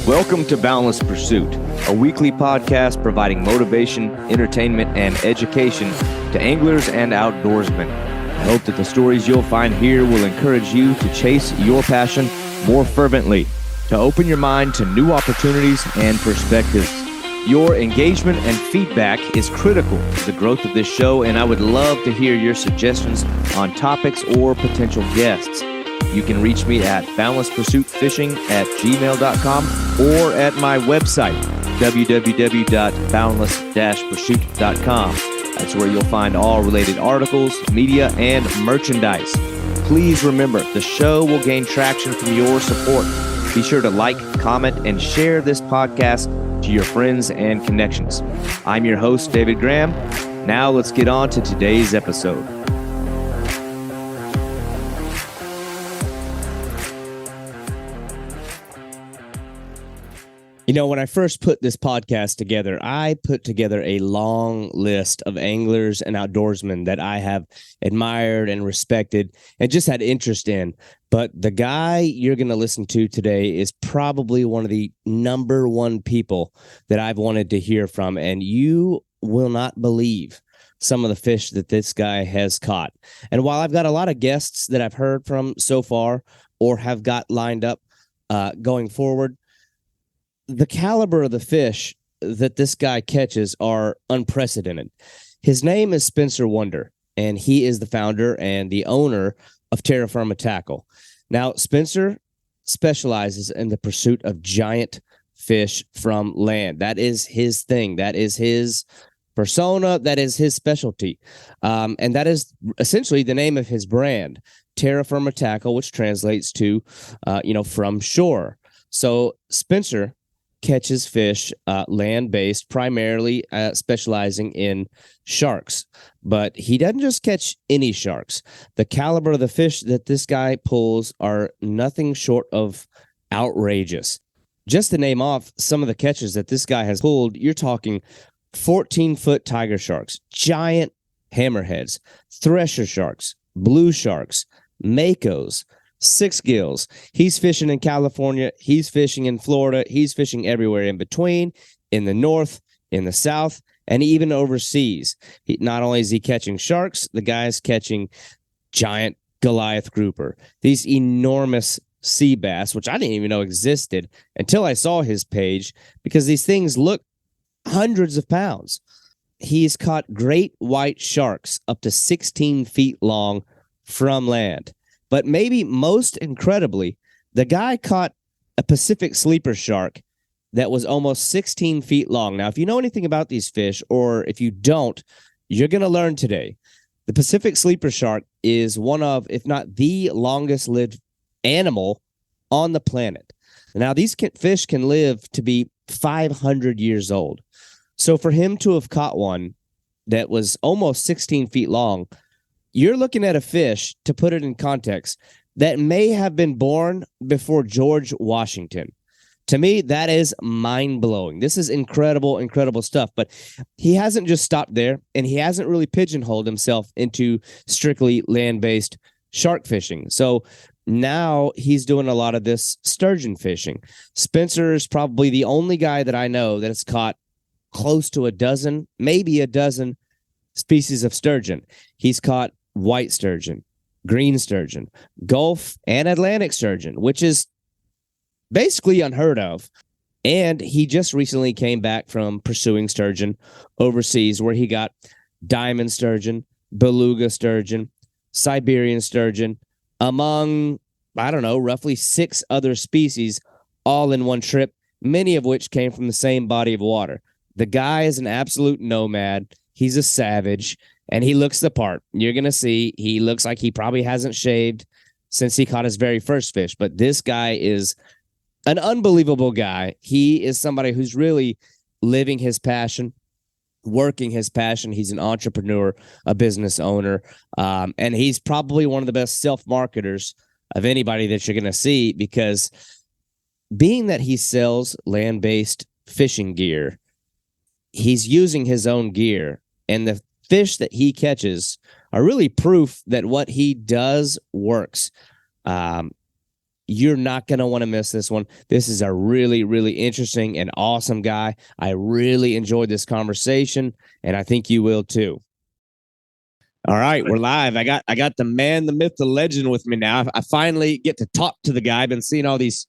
Welcome to Boundless Pursuit, a weekly podcast providing motivation, entertainment, and education to anglers and outdoorsmen. I hope that the stories you'll find here will encourage you to chase your passion more fervently, to open your mind to new opportunities and perspectives. Your engagement and feedback is critical to the growth of this show, and I would love to hear your suggestions on topics or potential guests. You can reach me at boundlesspursuitfishing@gmail.com or at my website, www.boundless-pursuit.com. That's where you'll find all related articles, media, and merchandise. Please remember, the show will gain traction from your support. Be sure to like, comment, and share this podcast to your friends and connections. I'm your host, David Graham. Now let's get on to today's episode. You know, when I first put this podcast together, I put together a long list of anglers and outdoorsmen that I have admired and respected and just had interest in. But the guy you're going to listen to today is probably one of the number one people that I've wanted to hear from. And you will not believe some of the fish that this guy has caught. And while I've got a lot of guests that I've heard from so far or have got lined up going forward, the caliber of the fish that this guy catches are unprecedented. His name is Spencer Wunder, and he is the founder and the owner of Terra Firma Tackle. Now, Spencer specializes in the pursuit of giant fish from land. That is his thing. That is his persona. That is his specialty. And that is essentially the name of his brand, Terra Firma Tackle, which translates to, from shore. So Spencer catches fish land-based, primarily specializing in sharks. But he doesn't just catch any sharks. The caliber of the fish that this guy pulls are nothing short of outrageous. Just to name off some of the catches that this guy has pulled, you're talking 14-foot tiger sharks, giant hammerheads, thresher sharks, blue sharks, makos, six gills. He's fishing in California. He's fishing in Florida. He's fishing everywhere in between, in the north, in the south, and even overseas. Not only is he catching sharks, the guy's catching giant Goliath grouper. These enormous sea bass, which I didn't even know existed until I saw his page, because these things look hundreds of pounds. He's caught great white sharks up to 16 feet long from land. But maybe most incredibly, the guy caught a Pacific sleeper shark that was almost 16 feet long. Now, if you know anything about these fish, or if you don't, you're going to learn today. The Pacific sleeper shark is one of, if not the longest lived animal on the planet. Now, these fish can live to be 500 years old. So for him to have caught one that was almost 16 feet long, you're looking at a fish, to put it in context, that may have been born before George Washington. To me, that is mind-blowing. This is incredible, incredible stuff. But he hasn't just stopped there, and he hasn't really pigeonholed himself into strictly land-based shark fishing. So now he's doing a lot of this sturgeon fishing. Spencer is probably the only guy that I know that has caught close to a dozen, maybe a dozen species of sturgeon. He's caught white sturgeon, green sturgeon, Gulf and Atlantic sturgeon, which is basically unheard of. And he just recently came back from pursuing sturgeon overseas, where he got diamond sturgeon, beluga sturgeon, Siberian sturgeon, among, roughly 6 other species, all in one trip, many of which came from the same body of water. The guy is an absolute nomad. He's a savage. And he looks the part. You're going to see he looks like he probably hasn't shaved since he caught his very first fish. But this guy is an unbelievable guy. He is somebody who's really living his passion, working his passion. He's an entrepreneur, a business owner, and he's probably one of the best self-marketers of anybody that you're going to see, because being that he sells land-based fishing gear, he's using his own gear, and the fish that he catches are really proof that what he does works. you're not going to want to miss this one. This is a really, really interesting and awesome guy. I really enjoyed this conversation, and I think you will too. All right, we're live. I got the man, the myth, the legend with me now. I finally get to talk to the guy. I've been seeing all these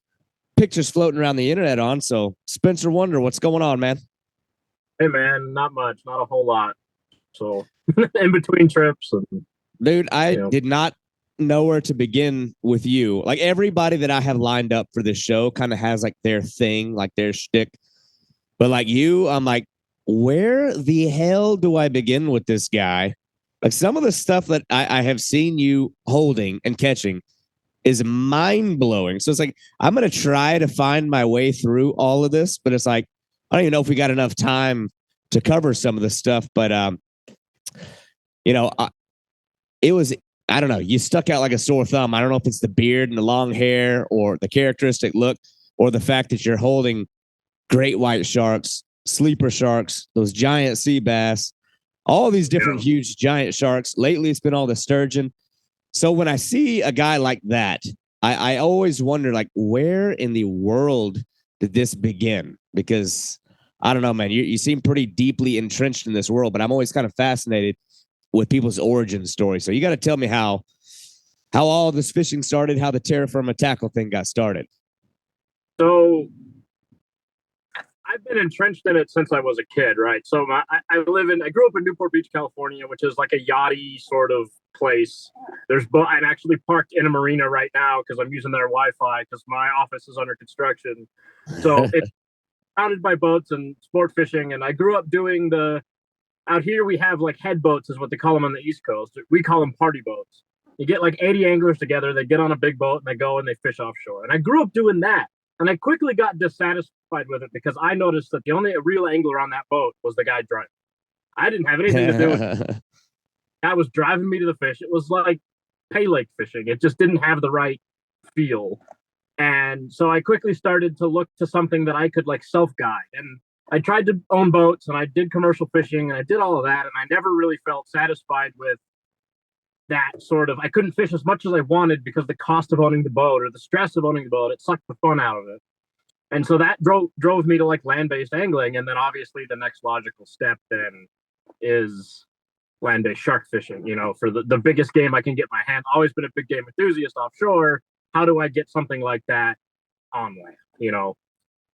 pictures floating around the internet on. So Spencer Wonder, what's going on, man? Hey man, not much, not a whole lot. So in between trips and dude, I did not know where to begin with you. Like everybody that I have lined up for this show kind of has like their thing, like their shtick. But like you, I'm like, where the hell do I begin with this guy? Like some of the stuff that I have seen you holding and catching is mind blowing. So it's like, I'm going to try to find my way through all of this, but it's like, I don't even know if we got enough time to cover some of this stuff, but, it was, I don't know, you stuck out like a sore thumb. I don't know if it's the beard and the long hair or the characteristic look or the fact that you're holding great white sharks, sleeper sharks, those giant sea bass, all these different huge giant sharks. Lately, it's been all the sturgeon. So when I see a guy like that, I always wonder, like, where in the world did this begin? Because I don't know, man, you seem pretty deeply entrenched in this world, but I'm always kind of fascinated with people's origin story. So you got to tell me how all this fishing started, how the Terra Firma tackle thing got started. So I've been entrenched in it since I was a kid, right? So I grew up in Newport Beach, California, which is like a yachty sort of place. I'm actually parked in a marina right now because I'm using their Wi-Fi because my office is under construction. So it's surrounded by boats and sport fishing. And I grew up doing out here we have like head boats is what they call them on the East Coast. We call them party boats. You get like 80 anglers together, they get on a big boat and they go and they fish offshore. And I grew up doing that. And I quickly got dissatisfied with it because I noticed that the only real angler on that boat was the guy driving. I didn't have anything to do with it. Guy was driving me to the fish. It was like pay lake fishing. It just didn't have the right feel. And so I quickly started to look to something that I could like self-guide. And I tried to own boats and I did commercial fishing and I did all of that. And I never really felt satisfied with that sort of, I couldn't fish as much as I wanted because the cost of owning the boat or the stress of owning the boat, it sucked the fun out of it. And so that drove me to like land-based angling. And then obviously the next logical step then is land-based shark fishing, for the biggest game I can get my hand. Always been a big game enthusiast offshore. How do I get something like that on land,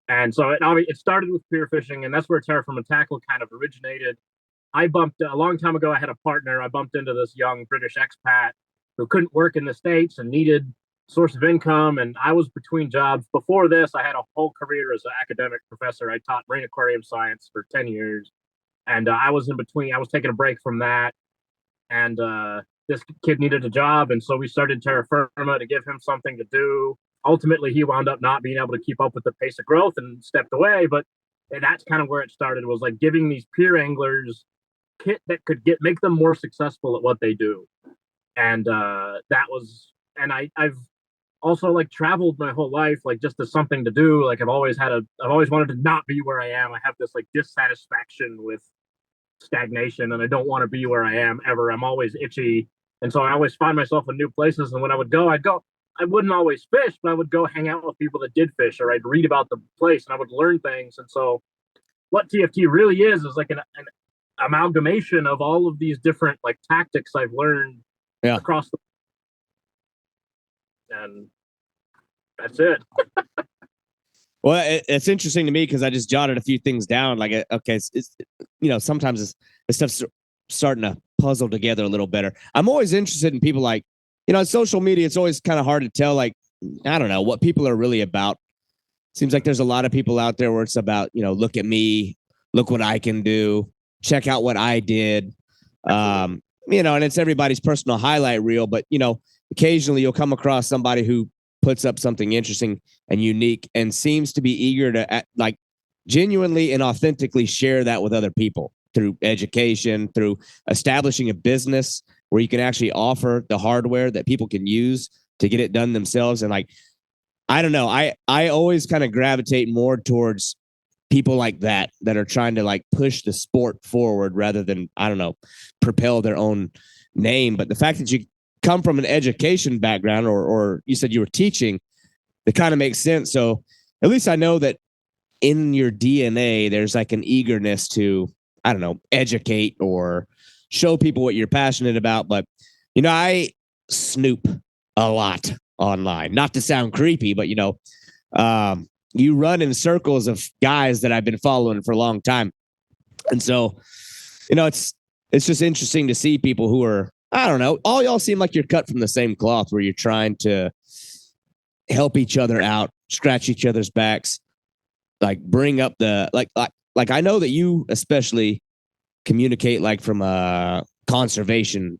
And so it started with spear fishing, and that's where Terra Firma Tackle kind of originated. A long time ago, I had a partner. I bumped into this young British expat who couldn't work in the States and needed a source of income. And I was between jobs. Before this, I had a whole career as an academic professor. I taught marine aquarium science for 10 years. And I was in between. I was taking a break from that. And this kid needed a job. And so we started Terra Firma to give him something to do. Ultimately, he wound up not being able to keep up with the pace of growth and stepped away. But that's kind of where it started, was like giving these peer anglers kit that could make them more successful at what they do. And I've also like traveled my whole life, like just as something to do. Like I've always wanted to not be where I am. I have this like dissatisfaction with stagnation and I don't want to be where I am ever. I'm always itchy. And so I always find myself in new places. And when I wouldn't always fish, but I would go hang out with people that did fish, or I'd read about the place and I would learn things. And so what TFT really is like an amalgamation of all of these different like tactics I've learned across the, and that's it. Well, it's interesting to me because I just jotted a few things down. Like, okay, it's sometimes this stuff's starting to puzzle together a little better. I'm always interested in people like, social media. It's always kind of hard to tell, like, I don't know what people are really about. Seems like there's a lot of people out there where it's about, look at me, look what I can do, check out what I did. And it's everybody's personal highlight reel, but occasionally you'll come across somebody who puts up something interesting and unique and seems to be eager to like genuinely and authentically share that with other people through education, through establishing a business where you can actually offer the hardware that people can use to get it done themselves. And like, I don't know, I always kind of gravitate more towards people like that are trying to like push the sport forward rather than, I don't know, propel their own name. But the fact that you come from an education background, or you said you were teaching, it kind of makes sense. So at least I know that in your DNA, there's like an eagerness to, I don't know, educate or show people what you're passionate about. But, I snoop a lot online, not to sound creepy, but, you run in circles of guys that I've been following for a long time. And so, it's just interesting to see people who are, I don't know, all y'all seem like you're cut from the same cloth where you're trying to help each other out, scratch each other's backs, like bring up the, like I know that you especially communicate like from a conservation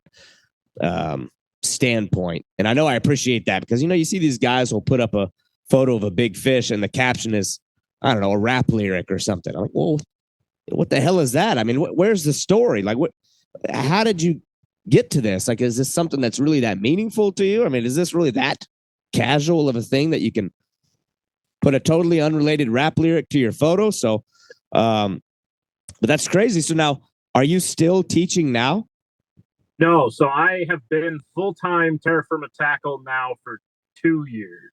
standpoint. And I know I appreciate that because, you see these guys will put up a photo of a big fish and the caption is, I don't know, a rap lyric or something. I'm like, well, what the hell is that? I mean, where's the story? Like, how did you get to this? Like, is this something that's really that meaningful to you? I mean, is this really that casual of a thing that you can put a totally unrelated rap lyric to your photo? So, but that's crazy. So now, are you still teaching now? No. So I have been full-time terra firma tackle now for 2 years.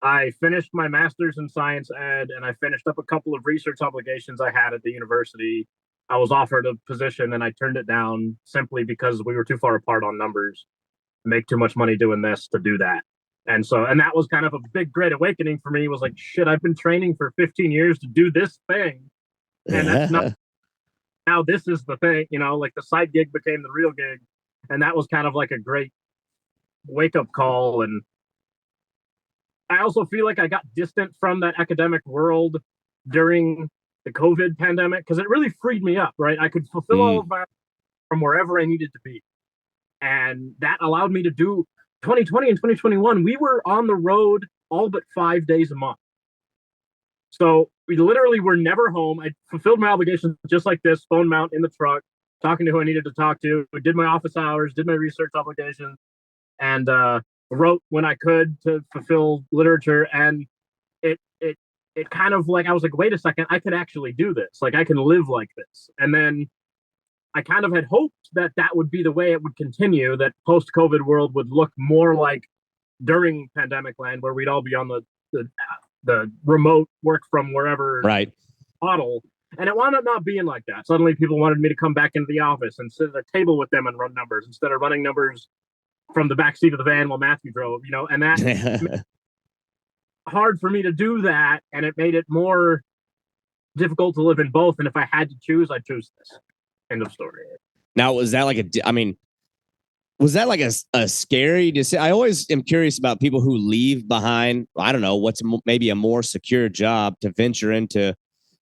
I finished my master's in science ed, and I finished up a couple of research obligations I had at the university. I was offered a position, and I turned it down simply because we were too far apart on numbers. Make too much money doing this to do that. And that was kind of a big, great awakening for me. Was like, shit, I've been training for 15 years to do this thing. And that's not, now this is the thing, like the side gig became the real gig. And that was kind of like a great wake up call. And I also feel like I got distant from that academic world during the COVID pandemic because it really freed me up, right? I could fulfill all of my from wherever I needed to be. And that allowed me to do 2020 and 2021. We were on the road all but 5 days a month. So we literally were never home. I fulfilled my obligations just like this, phone mount in the truck, talking to who I needed to talk to. I did my office hours, did my research obligations, and wrote when I could to fulfill literature. And it kind of like, I was like, wait a second, I could actually do this. Like I can live like this. And then I kind of had hoped that that would be the way it would continue, that post-COVID world would look more like during pandemic land, where we'd all be on the remote work from wherever model. And it wound up not being like that. Suddenly people wanted me to come back into the office and sit at a table with them and run numbers instead of running numbers from the back seat of the van while Matthew drove, and that hard for me to do that. And it made it more difficult to live in both. And if I had to choose, I'd choose this. End of story. Now, was that like was that like a scary decision? I always am curious about people who leave behind, I don't know, what's maybe a more secure job to venture into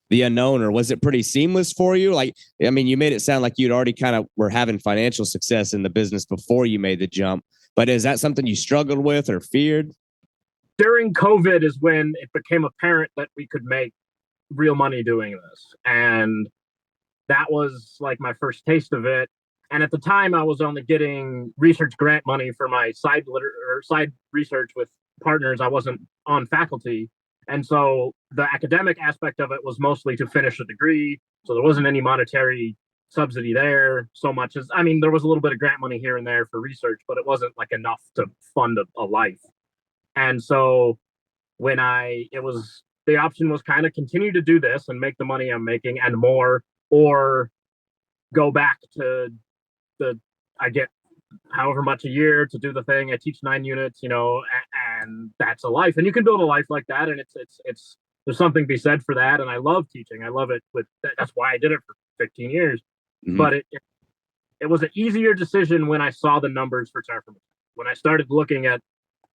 the unknown, or was it pretty seamless for you? Like, I mean, you made it sound like you'd already kind of were having financial success in the business before you made the jump, but is that something you struggled with or feared? During COVID is when it became apparent that we could make real money doing this. And that was like my first taste of it. And at the time I was only getting research grant money for my side research with partners. I wasn't on faculty. And so the academic aspect of it was mostly to finish a degree. So there wasn't any monetary subsidy there so much as, I mean, there was a little bit of grant money here and there for research, but it wasn't like enough to fund a life. And so when the option was kind of continue to do this and make the money I'm making and more, or go back to I get however much a year to do the thing. I teach 9 units, and that's a life. And you can build a life like that. And it's there's something to be said for that. And I love teaching. I love it. That's why I did it for 15 years. Mm-hmm. But it was an easier decision when I saw the numbers for Terra Firma. When I started looking at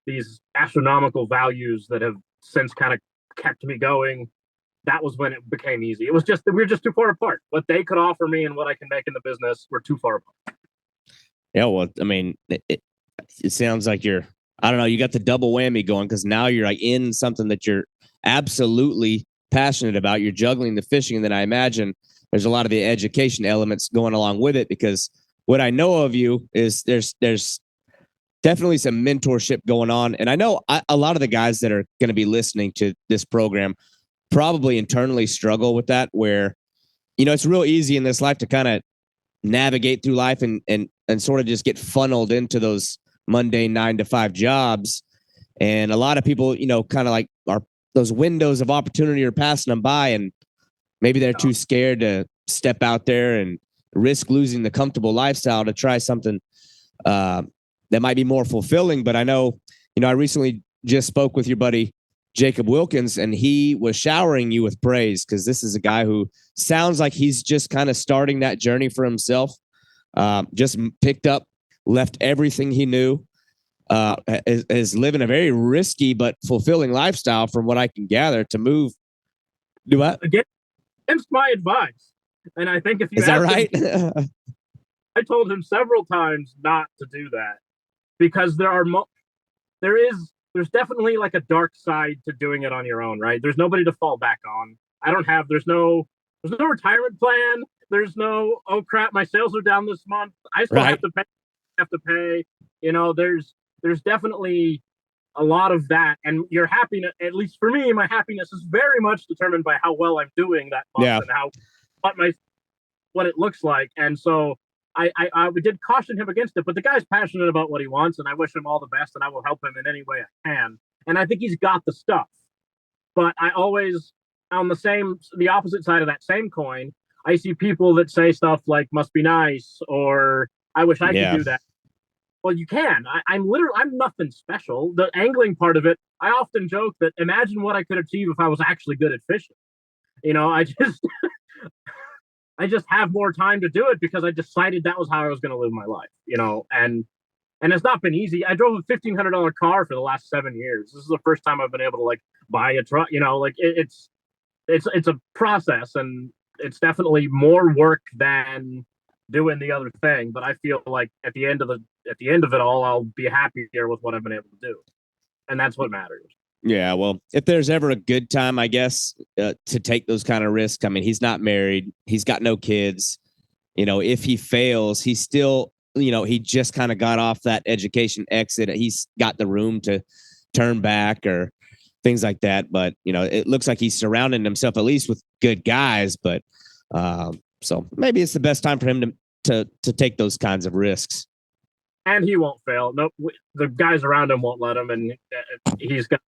these astronomical values that have since kind of kept me going, that was when it became easy. It was just that we were just too far apart. What they could offer me and what I can make in the business were too far apart. Yeah, well, I mean, it sounds like you got the double whammy going, because now you're like in something that you're absolutely passionate about. You're juggling the fishing, and then I imagine there's a lot of the education elements going along with it, because what I know of you is there's definitely some mentorship going on. And I know a lot of the guys that are going to be listening to this program probably internally struggle with that, where, it's real easy in this life to kind of navigate through life and sort of just get funneled into those mundane 9 to 5 jobs. And a lot of people, kind of like are those windows of opportunity are passing them by, and maybe they're too scared to step out there and risk losing the comfortable lifestyle to try something that might be more fulfilling. But I know, I recently just spoke with your buddy Jacob Wilkins, and he was showering you with praise because this is a guy who sounds like he's just kind of starting that journey for himself. Just picked up, left everything he knew, is living a very risky but fulfilling lifestyle, from what I can gather, to move. Do what? Against my advice. And I think if you is that right? I told him several times not to do that because there's definitely like a dark side to doing it on your own, right? There's nobody to fall back on. There's no retirement plan. There's no, oh crap, my sales are down this month. I still have to pay. There's definitely a lot of that. And your happiness, at least for me, my happiness is very much determined by how well I'm doing that month and what it looks like. And so I did caution him against it, but the guy's passionate about what he wants, and I wish him all the best, and I will help him in any way I can. And I think he's got the stuff. But I always, on the opposite side of that same coin, I see people that say stuff like "must be nice" or "I wish I could do that." Well, you can. I'm nothing special. The angling part of it, I often joke that imagine what I could achieve if I was actually good at fishing. I just have more time to do it because I decided that was how I was going to live my life, and it's not been easy. I drove a $1,500 car for the last 7 years. This is the first time I've been able to like buy a truck, it's a process, and it's definitely more work than doing the other thing. But I feel like at the end of it all, I'll be happier with what I've been able to do. And that's what matters. Yeah, well, if there's ever a good time, I guess, to take those kind of risks. I mean, he's not married. He's got no kids. If he fails, he's still, he just kind of got off that education exit. He's got the room to turn back or things like that. But, it looks like he's surrounding himself at least with good guys. But so maybe it's the best time for him to take those kinds of risks. And he won't fail. No, the guys around him won't let him. And he's got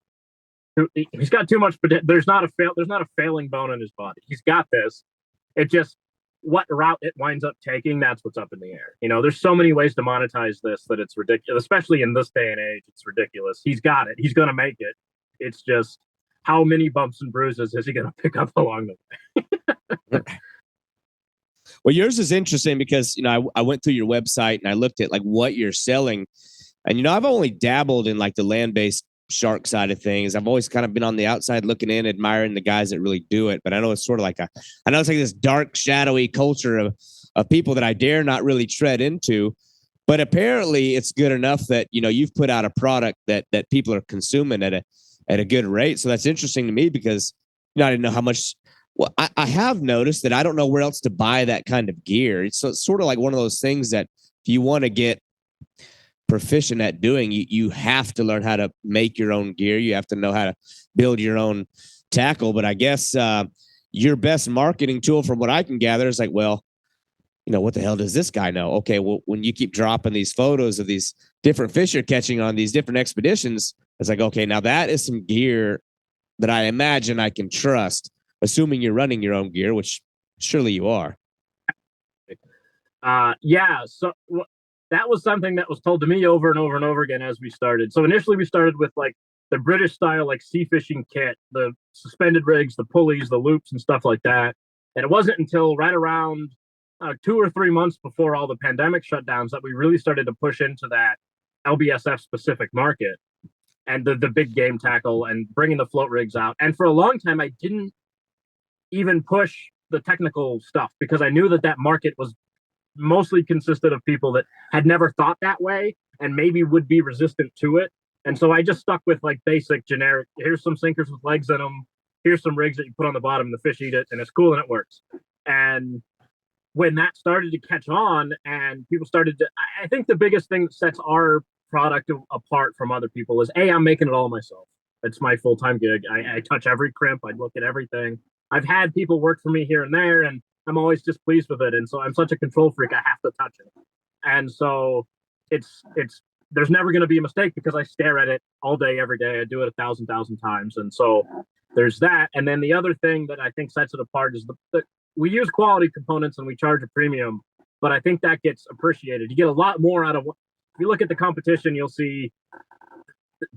too much. There's not a failing bone in his body. He's got this. It just, what route it winds up taking, that's what's up in the air. There's so many ways to monetize this that it's ridiculous, especially in this day and age. It's ridiculous. He's got it. He's going to make it. It's just, how many bumps and bruises is he going to pick up along the way? Well, yours is interesting because, I went through your website and I looked at like what you're selling, and, I've only dabbled in like the land-based shark side of things. I've always kind of been on the outside looking in, admiring the guys that really do it. But I know it's sort of like it's like this dark, shadowy culture of people that I dare not really tread into. But apparently it's good enough that, you've put out a product that people are consuming at a good rate. So that's interesting to me because, I didn't know how much. Well, I have noticed that I don't know where else to buy that kind of gear. It's sort of like one of those things that if you want to get proficient at doing, you have to learn how to make your own gear. You have to know how to build your own tackle. But I guess your best marketing tool, from what I can gather, is like, well, what the hell does this guy know? Okay, well, when you keep dropping these photos of these different fish you're catching on these different expeditions, it's like, okay, now that is some gear that I imagine I can trust, assuming you're running your own gear, which surely you are. Yeah. So that was something that was told to me over and over and over again as we started. So initially we started with like the British style, like sea fishing kit, the suspended rigs, the pulleys, the loops and stuff like that. And it wasn't until right around 2 or 3 months before all the pandemic shutdowns that we really started to push into that LBSF specific market and the big game tackle and bringing the float rigs out. And for a long time, I didn't even push the technical stuff because I knew that market was mostly consisted of people that had never thought that way and maybe would be resistant to it. And so I just stuck with like basic generic, here's some sinkers with legs in them. Here's some rigs that you put on the bottom and the fish eat it and it's cool and it works. And when that started to catch on and people started to, I think the biggest thing that sets our product apart from other people is I'm making it all myself. It's my full-time gig. I touch every crimp. I look at everything. I've had people work for me here and there, and I'm always just pleased with it. And so I'm such a control freak. I have to touch it. And so it's there's never going to be a mistake because I stare at it all day, every day. I do it 1,000 times. And so there's that. And then the other thing that I think sets it apart is we use quality components and we charge a premium, but I think that gets appreciated. You get a lot more out of if you look at the competition, you'll see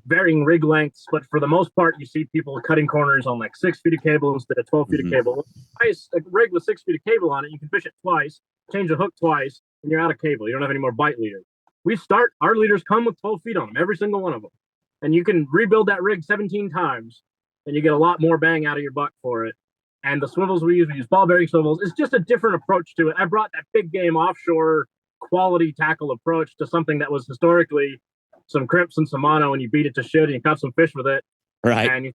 varying rig lengths, but for the most part, you see people cutting corners on like 6 feet of cable instead of 12 feet of cable. A rig with 6 feet of cable on it, you can fish it twice, change the hook twice, and you're out of cable. You don't have any more bite leaders. Our leaders come with 12 feet on them, every single one of them. And you can rebuild that rig 17 times, and you get a lot more bang out of your buck for it. And the swivels we use ball bearing swivels. It's just a different approach to it. I brought that big game offshore quality tackle approach to something that was historically some crimps and some mono, and you beat it to shit and you caught some fish with it. Right.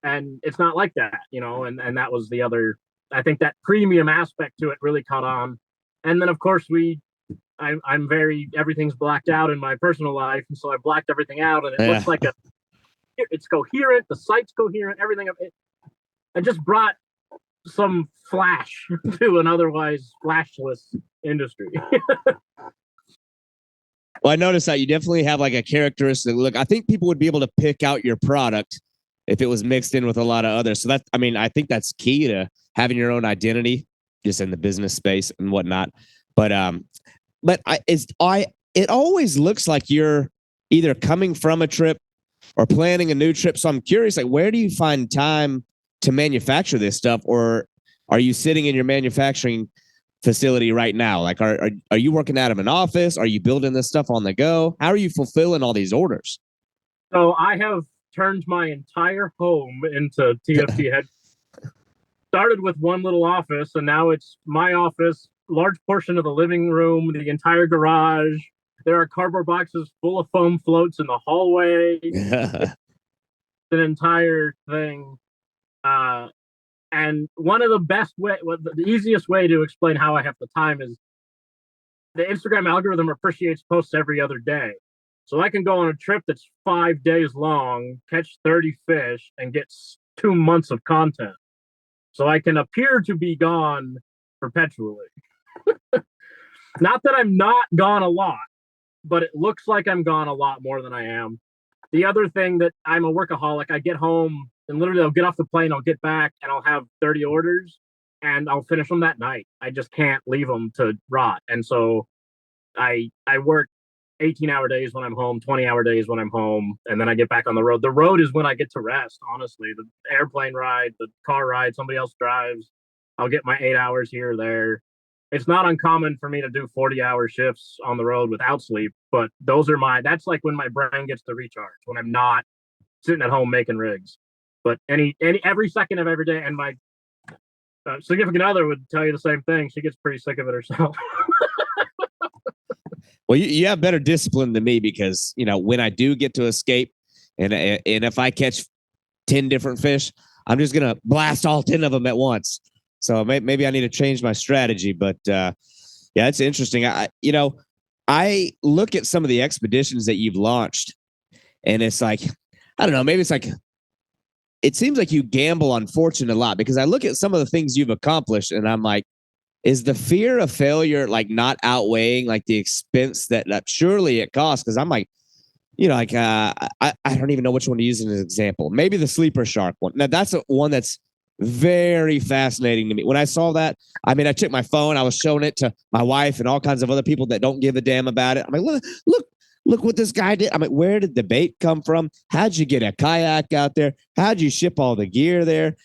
And it's not like that, and that was the other, I think that premium aspect to it really caught on. And then of course I'm very, everything's blacked out in my personal life. And so I blacked everything out and it looks like it's coherent. The site's coherent, everything of it. I just brought some flash to an otherwise flashless industry. Well, I noticed that you definitely have like a characteristic look. I think people would be able to pick out your product if it was mixed in with a lot of others. So I think that's key to having your own identity just in the business space and whatnot. But it always looks like you're either coming from a trip or planning a new trip. So I'm curious, like, where do you find time to manufacture this stuff? Or are you sitting in your manufacturing facility right now? Like, are you working out of an office? Are you building this stuff on the go? How are you fulfilling all these orders? So I have turned my entire home into TFT head. Started with one little office, and now it's my office, large portion of the living room, the entire garage. There are cardboard boxes full of foam floats in the hallway. An entire thing. And one of the easiest way to explain how I have the time is the Instagram algorithm appreciates posts every other day. So I can go on a trip that's 5 days long, catch 30 fish, and get 2 months of content. So I can appear to be gone perpetually. Not that I'm not gone a lot, but it looks like I'm gone a lot more than I am. The other thing that I'm a workaholic, I get home and literally I'll get off the plane, I'll get back and I'll have 30 orders and I'll finish them that night. I just can't leave them to rot. And so I work 18-hour days when I'm home, 20-hour days when I'm home, and then I get back on the road. The road is when I get to rest, honestly. The airplane ride, the car ride, somebody else drives. I'll get my 8 hours here or there. It's not uncommon for me to do 40-hour shifts on the road without sleep, but that's like when my brain gets to recharge, when I'm not sitting at home making rigs. But every second of every day, and my significant other would tell you the same thing. She gets pretty sick of it herself. Well, you have better discipline than me because, when I do get to escape and if I catch 10 different fish, I'm just going to blast all 10 of them at once. So maybe I need to change my strategy, but yeah, it's interesting. I look at some of the expeditions that you've launched and it's like, I don't know, maybe it's like, it seems like you gamble on fortune a lot because I look at some of the things you've accomplished and I'm like, is the fear of failure like not outweighing like the expense that surely it costs? Because I'm like, I don't even know which one to use as an example. Maybe the sleeper shark one. Now that's one that's very fascinating to me. When I saw that, I took my phone, I was showing it to my wife and all kinds of other people that don't give a damn about it. I'm like, look what this guy did. I'm like, where did the bait come from? How'd you get a kayak out there? How'd you ship all the gear there?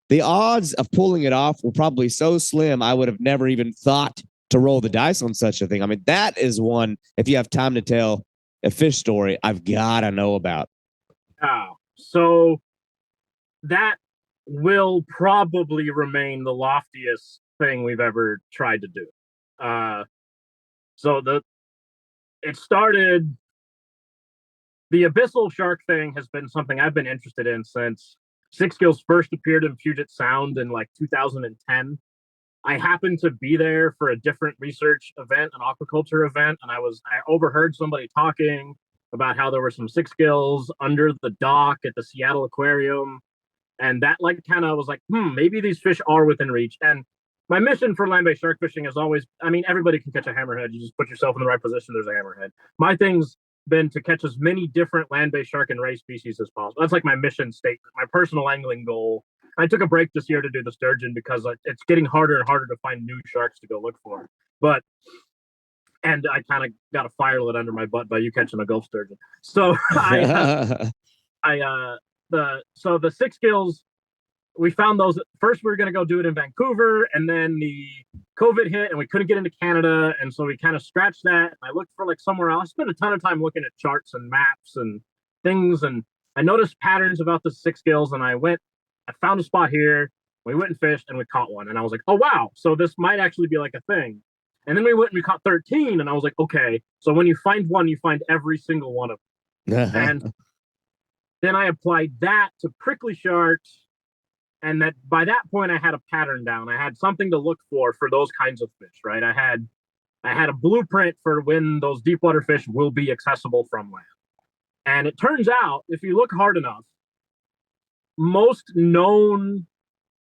The odds of pulling it off were probably so slim, I would have never even thought to roll the dice on such a thing. That is one, if you have time to tell a fish story, I've got to know about. So that will probably remain the loftiest thing we've ever tried to do. It started, the abyssal shark thing has been something I've been interested in since Six Gills first appeared in Puget Sound in like 2010. I happened to be there for a different research event, an aquaculture event, and I overheard somebody talking about how there were some Six Gills under the dock at the Seattle Aquarium. And that kind of was like, maybe these fish are within reach. And my mission for land-based shark fishing is always, I mean, everybody can catch a hammerhead. You just put yourself in the right position, there's a hammerhead. My thing's been to catch as many different land-based shark and ray species as possible. That's like my mission statement, my personal angling goal. I took a break this year to do the sturgeon because it's getting harder and harder to find new sharks to go look for. But and I kind of got a fire lit under my butt by you catching a Gulf sturgeon. So the six gills, we found those. First, we were going to go do it in Vancouver, and then the COVID hit, and we couldn't get into Canada, and so we kind of scratched that. And I looked for like somewhere else. I spent a ton of time looking at charts and maps and things, and I noticed patterns about the six gills, and I found a spot here. We went and fished, and we caught one, and I was like, oh wow, so this might actually be like a thing. And then we went and we caught 13, and I was like, okay, so when you find one, you find every single one of them. And then I applied that to prickly sharks. And that by that point, I had a pattern down. I had something to look for those kinds of fish, right? I had a blueprint for when those deep water fish will be accessible from land. And it turns out, if you look hard enough, most known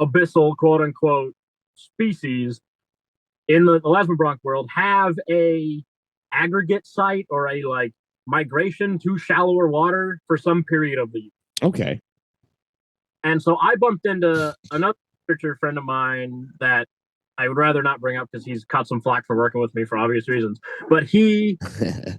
abyssal, quote unquote, species in the elasmobranch world have a aggregate site or a like migration to shallower water for some period of the year. Okay. And so I bumped into another researcher friend of mine that I would rather not bring up because he's caught some flack for working with me for obvious reasons. But he, a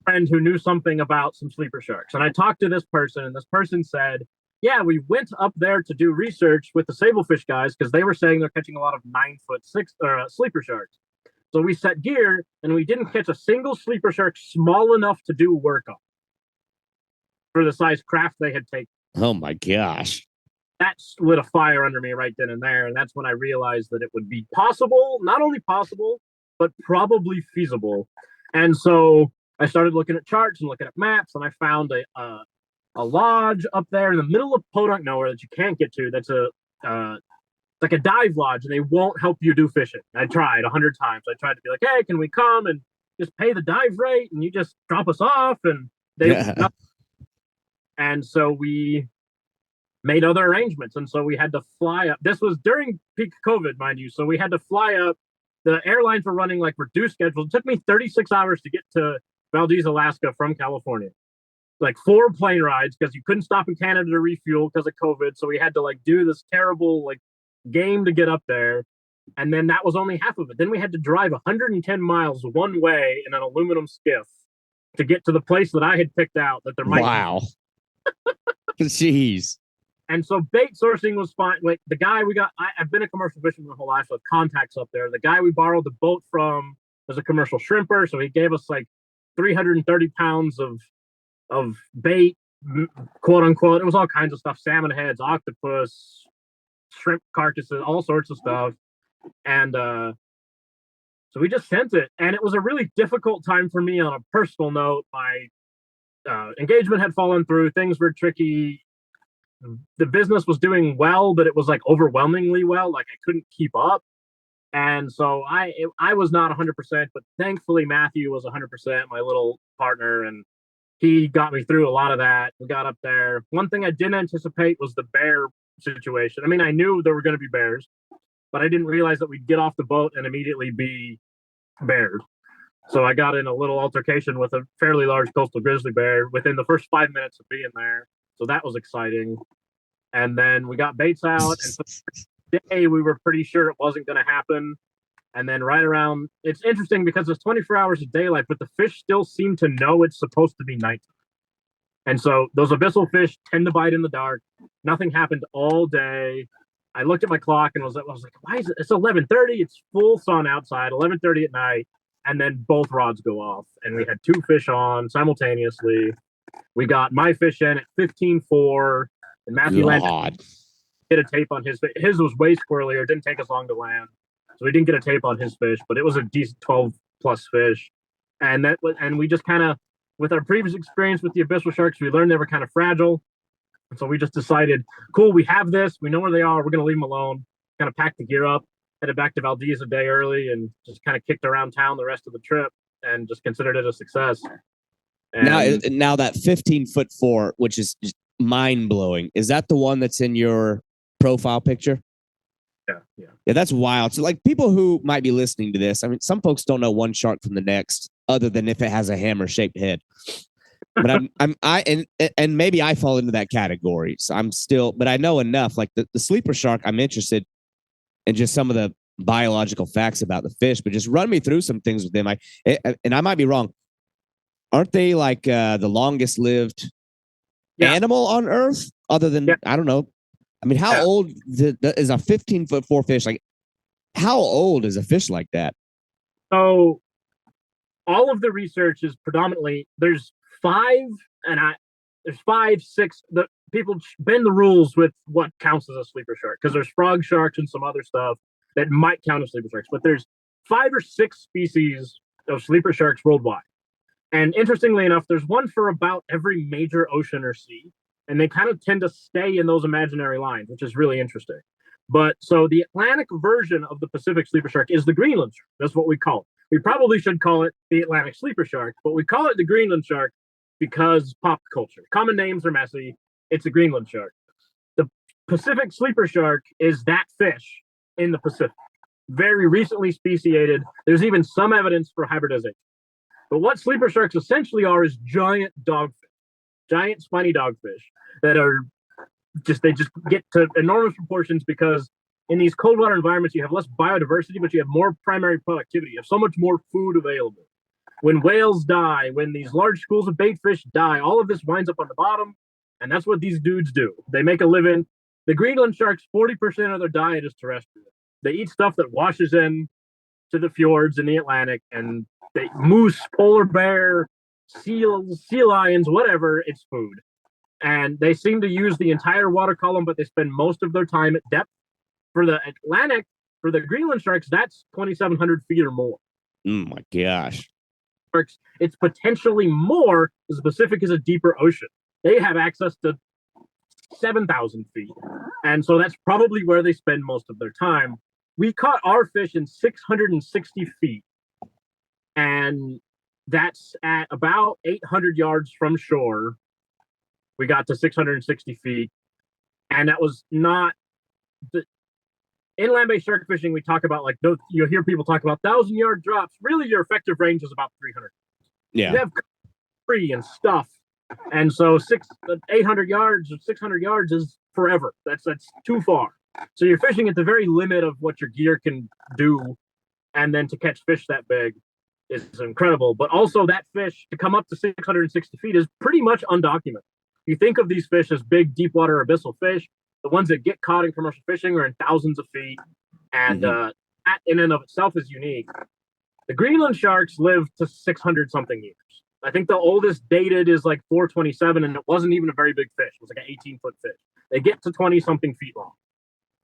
friend who knew something about some sleeper sharks. And I talked to this person, and this person said, yeah, we went up there to do research with the sablefish guys because they were saying they're catching a lot of 9'6" sleeper sharks. So we set gear, and we didn't catch a single sleeper shark small enough to do work on for the size craft they had taken. Oh my gosh. That lit a fire under me right then and there. And that's when I realized that it would be possible, not only possible, but probably feasible. And so I started looking at charts and looking at maps, and I found a lodge up there in the middle of Podunk nowhere that you can't get to. That's like a dive lodge, and they won't help you do fishing. I tried 100 times. I tried to be like, hey, can we come and just pay the dive rate and you just drop us off? And and so we made other arrangements. And so we had to fly up. This was during peak COVID, mind you. So we had to fly up. The airlines were running like reduced schedules. It took me 36 hours to get to Valdez, Alaska from California. Like 4 plane rides because you couldn't stop in Canada to refuel because of COVID. So we had to like do this terrible like game to get up there. And then that was only half of it. Then we had to drive 110 miles one way in an aluminum skiff to get to the place that I had picked out that there might be. Jeez. And so bait sourcing was fine. Like the guy we got, I've been a commercial fisherman my whole life, so I have contacts up there. The guy we borrowed the boat from was a commercial shrimper, so he gave us like 330 pounds of bait, quote unquote. It was all kinds of stuff: salmon heads, octopus, shrimp carcasses, all sorts of stuff. And so we just sent it, and it was a really difficult time for me on a personal note. My engagement had fallen through; things were tricky. The business was doing well, but it was like overwhelmingly well. Like I couldn't keep up. And so I was not 100%, but thankfully Matthew was 100%, my little partner, and he got me through a lot of that. We got up there. One thing I didn't anticipate was the bear situation. I mean, I knew there were going to be bears, but I didn't realize that we'd get off the boat and immediately be bears. So I got in a little altercation with a fairly large coastal grizzly bear within the first 5 minutes of being there. So that was exciting. And then we got baits out, and for day we were pretty sure it wasn't going to happen. And then right around, it's interesting because it's 24 hours of daylight, but the fish still seem to know it's supposed to be nighttime. And so those abyssal fish tend to bite in the dark. Nothing happened all day. I looked at my clock and I was like, why is it? It's 11:30. It's full sun outside, 11:30 at night. And then both rods go off, and we had 2 fish on simultaneously. We got my fish in at 15.4, and Matthew landed, hit a tape on his. His was way squirrelier. It didn't take us long to land, so we didn't get a tape on his fish, but it was a decent 12+ fish. And we just kind of, with our previous experience with the abyssal sharks, we learned they were kind of fragile, and so we just decided, cool, we have this, we know where they are, we're going to leave them alone. Kind of packed the gear up, headed back to Valdez a day early, and just kind of kicked around town the rest of the trip, and just considered it a success. Now that 15'4", which is mind blowing, is that the one that's in your profile picture? Yeah, that's wild. So, like, people who might be listening to this, I mean, some folks don't know one shark from the next, other than if it has a hammer-shaped head. But and maybe I fall into that category. So I'm still, but I know enough. Like the sleeper shark, I'm interested in just some of the biological facts about the fish. But just run me through some things with them. And I might be wrong. Aren't they like the longest lived animal on Earth? Other than I don't know. I mean, how old is a 15-foot-4 fish? Like, how old is a fish like that? So, all of the research is predominantly there's five, six. The people bend the rules with what counts as a sleeper shark because there's frog sharks and some other stuff that might count as sleeper sharks, but there's 5 or 6 species of sleeper sharks worldwide. And interestingly enough, there's one for about every major ocean or sea, and they kind of tend to stay in those imaginary lines, which is really interesting. But so the Atlantic version of the Pacific sleeper shark is the Greenland shark. That's what we call it. We probably should call it the Atlantic sleeper shark, but we call it the Greenland shark because pop culture. Common names are messy. It's a Greenland shark. The Pacific sleeper shark is that fish in the Pacific. Very recently speciated. There's even some evidence for hybridization. But what sleeper sharks essentially are is giant dogfish, giant spiny dogfish that are they just get to enormous proportions because in these cold water environments, you have less biodiversity, but you have more primary productivity. You have so much more food available. When whales die, when these large schools of bait fish die, all of this winds up on the bottom. And that's what these dudes do. They make a living. The Greenland sharks, 40% of their diet is terrestrial. They eat stuff that washes in to the fjords in the Atlantic, and they moose, polar bear, seals, sea lions, whatever, it's food. And they seem to use the entire water column, but they spend most of their time at depth. For the Atlantic, for the Greenland sharks, that's 2,700 feet or more. Oh my gosh. It's potentially more because the Pacific is a deeper ocean. They have access to 7,000 feet. And so that's probably where they spend most of their time. We caught our fish in 660 feet. And that's at about 800 yards from shore. We got to 660 feet. And that was not the inland-based shark fishing. We talk about like you'll hear people talk about 1,000-yard drops. Really, your effective range is about 300. Yeah, you have free and stuff, and so 800 yards or 600 yards is forever. That's too far. So you're fishing at the very limit of what your gear can do, and then to catch fish that big is incredible. But also that fish to come up to 660 feet is pretty much undocumented. You think of these fish as big, deep water abyssal fish. The ones that get caught in commercial fishing are in thousands of feet, and that in and of itself is unique. The Greenland sharks live to 600 something years. I think the oldest dated is like 427, and it wasn't even a very big fish. It was like an 18-foot fish. They get to 20 something feet long.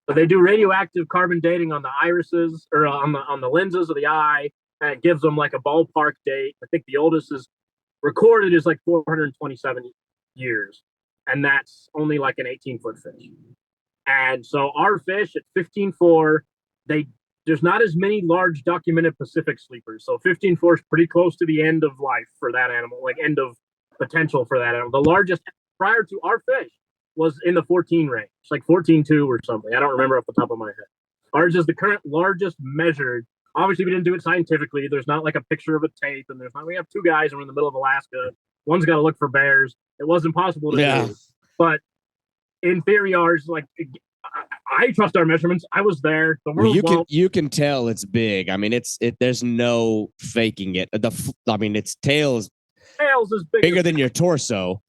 But they do radioactive carbon dating on the irises or on the lenses of the eye, and it gives them like a ballpark date. I think the oldest is recorded is like 427 years. And that's only like an 18-foot fish. And so our fish at 15.4, there's not as many large documented Pacific sleepers. So 15.4 is pretty close to the end of life for that animal, like end of potential for that animal. The largest prior to our fish was in the 14 range, like 14.2 or something. I don't remember off the top of my head. Ours is the current largest measured. Obviously, we didn't do it scientifically. There's not like a picture of a tape, and we have 2 guys and we're in the middle of Alaska. One's got to look for bears. It wasn't possible to do. But in theory, ours, like, I trust our measurements. I was there. The world you can tell it's big. I mean, there's no faking it. Its tail is bigger than your torso.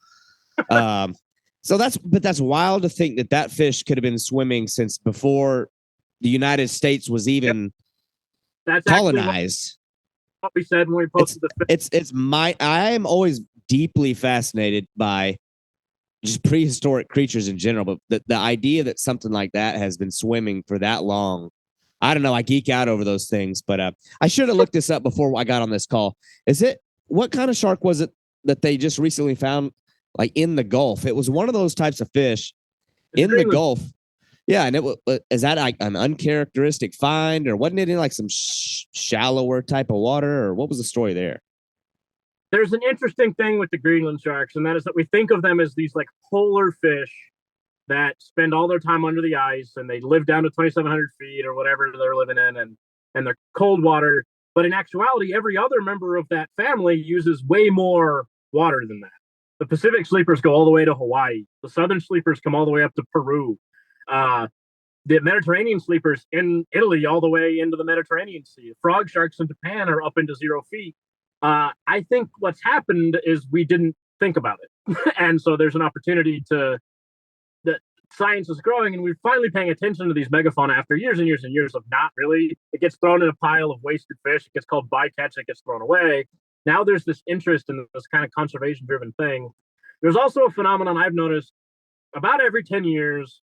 So that's wild to think that fish could have been swimming since before the United States was even that's colonized. What we said when we posted the fish. I am always deeply fascinated by just prehistoric creatures in general, but the idea that something like that has been swimming for that long, I don't know. I geek out over those things, but I should have looked this up before I got on this call. What kind of shark was it that they just recently found, like in the Gulf? It was one of those types of fish in the Gulf. Yeah, and is that like an uncharacteristic find, or wasn't it in like some shallower type of water, or what was the story there? There's an interesting thing with the Greenland sharks, and that is that we think of them as these like polar fish that spend all their time under the ice and they live down to 2,700 feet or whatever they're living in, and they're cold water. But in actuality, every other member of that family uses way more water than that. The Pacific sleepers go all the way to Hawaii. The Southern sleepers come all the way up to Peru. Uh, the Mediterranean sleepers in Italy all the way into the Mediterranean Sea. Frog sharks in Japan are up into 0 feet. I think what's happened is we didn't think about it. And so there's an opportunity to that science is growing and we're finally paying attention to these megafauna after years and years and years of not really. It gets thrown in a pile of wasted fish. It gets called bycatch. It gets thrown away. Now there's this interest in this kind of conservation driven thing. There's also a phenomenon I've noticed about every 10 years.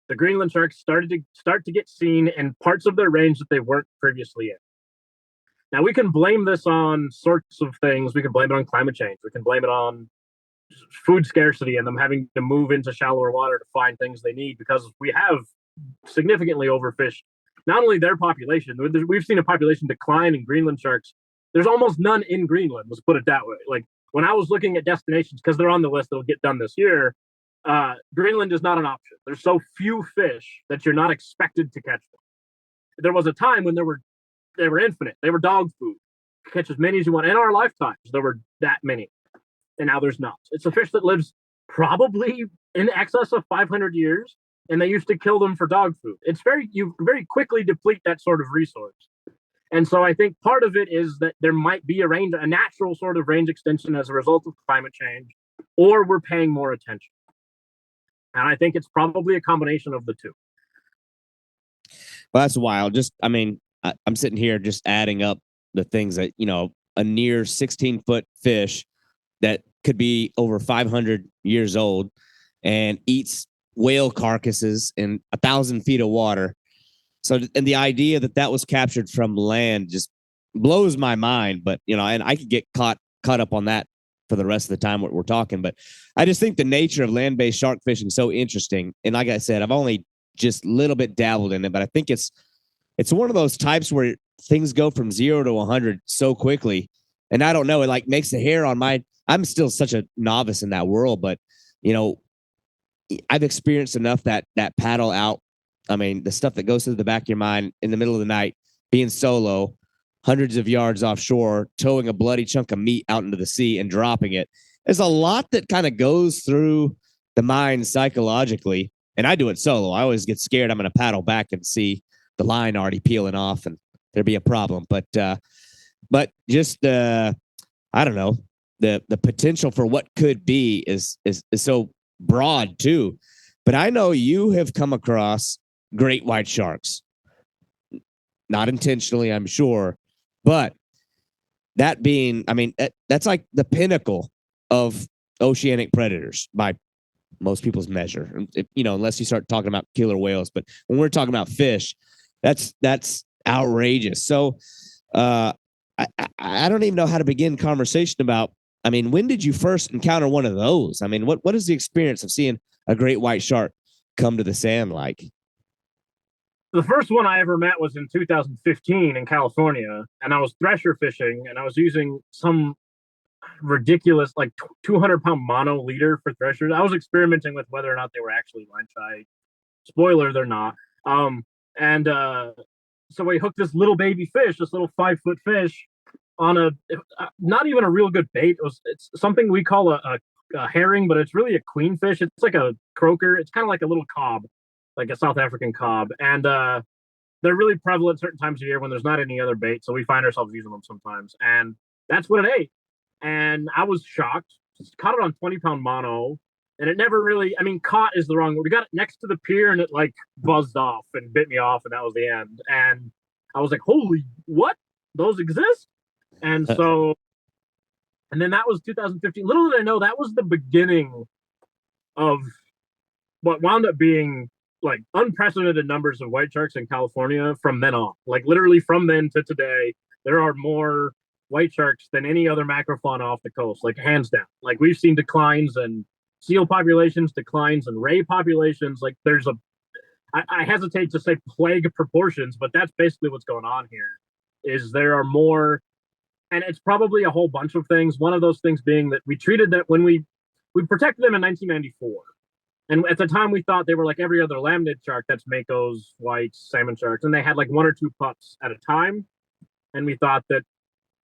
The Greenland sharks start to get seen in parts of their range that they weren't previously in. Now we can blame this on sorts of things. We can blame it on climate change. We can blame it on food scarcity and them having to move into shallower water to find things they need because we have significantly overfished not only their population. We've seen a population decline in Greenland sharks. There's almost none in Greenland, let's put it that way. Like when I was looking at destinations, because they're on the list that'll get done this year, Greenland is not an option. There's so few fish that you're not expected to catch them. There was a time when they were infinite. They were dog food. Catch as many as you want. In our lifetimes, there were that many. And now there's not. It's a fish that lives probably in excess of 500 years, and they used to kill them for dog food. You very quickly deplete that sort of resource. And so I think part of it is that there might be a natural sort of range extension as a result of climate change, or we're paying more attention. And I think it's probably a combination of the two. Well, that's wild. I'm sitting here just adding up the things that, a near 16-foot fish that could be over 500 years old and eats whale carcasses in 1,000 feet of water. So, and the idea that was captured from land just blows my mind. But, and I could get caught up on that for the rest of the time what we're talking. But I just think the nature of land-based shark fishing is so interesting. And like I said, I've only just a little bit dabbled in it, but I think it's one of those types where things go from 0 to 100 so quickly. And I don't know, it like makes the hair on I'm still such a novice in that world, but I've experienced enough that paddle out. I mean, the stuff that goes through the back of your mind in the middle of the night, being solo, hundreds of yards offshore, towing a bloody chunk of meat out into the sea and dropping it. There's a lot that kind of goes through the mind psychologically. And I do it solo. I always get scared I'm going to paddle back and see the line already peeling off and there'd be a problem. But just I don't know, the potential for what could be is so broad too. But I know you have come across great white sharks, not intentionally, I'm sure, but that being, I mean, that's like the pinnacle of oceanic predators by most people's measure, unless you start talking about killer whales. But when we're talking about fish, that's outrageous. So I don't even know how to begin conversation about, I mean, when did you first encounter one of those? I mean, what is the experience of seeing a great white shark come to the sand like? The first one I ever met was in 2015 in California, and I was thresher fishing, and I was using some ridiculous, like 200-pound mono leader for threshers. I was experimenting with whether or not they were actually line tied. Spoiler, they're not. So we hooked this little baby fish, this little 5-foot fish, on not even a real good bait. It's something we call a herring, but it's really a queenfish. It's like a croaker. It's kind of like a little cob, like a South African cob. And they're really prevalent certain times of year when there's not any other bait. So we find ourselves using them sometimes. And that's what it ate. And I was shocked. Just caught it on 20-pound mono. And it never really, I mean, caught is the wrong word. We got it next to the pier and it like buzzed off and bit me off. And that was the end. And I was like, holy, what? Those exist? And so, and then that was 2015. Little did I know that was the beginning of what wound up being like unprecedented numbers of white sharks in California from then on. Like literally from then to today, there are more white sharks than any other macrofauna off the coast, like hands down. Like we've seen declines in seal populations, declines in ray populations. Like there's I hesitate to say plague proportions, but that's basically what's going on here. Is there are more, and it's probably a whole bunch of things. One of those things being that we treated that when we protected them in 1994. And at the time, we thought they were like every other laminate shark. That's Mako's, whites, salmon sharks, and they had like one or two pups at a time. And we thought that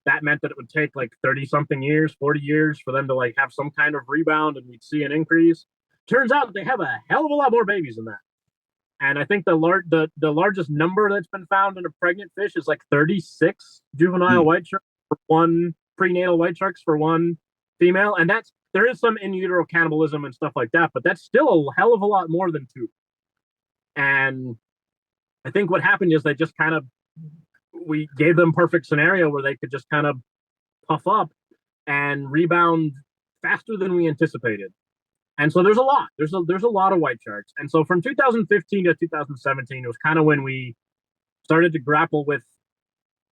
that meant that it would take like 30 something years, 40 years for them to like have some kind of rebound and we'd see an increase. Turns out they have a hell of a lot more babies than that. And I think the largest number that's been found in a pregnant fish is like 36 juvenile white sharks for one prenatal white sharks for one female. And that's there is some in utero cannibalism and stuff like that, but that's still a hell of a lot more than two. And I think what happened is they just kind of we gave them perfect scenario where they could just kind of puff up and rebound faster than we anticipated. And so there's a lot. There's a lot of white sharks. And so from 2015 to 2017, it was kind of when we started to grapple with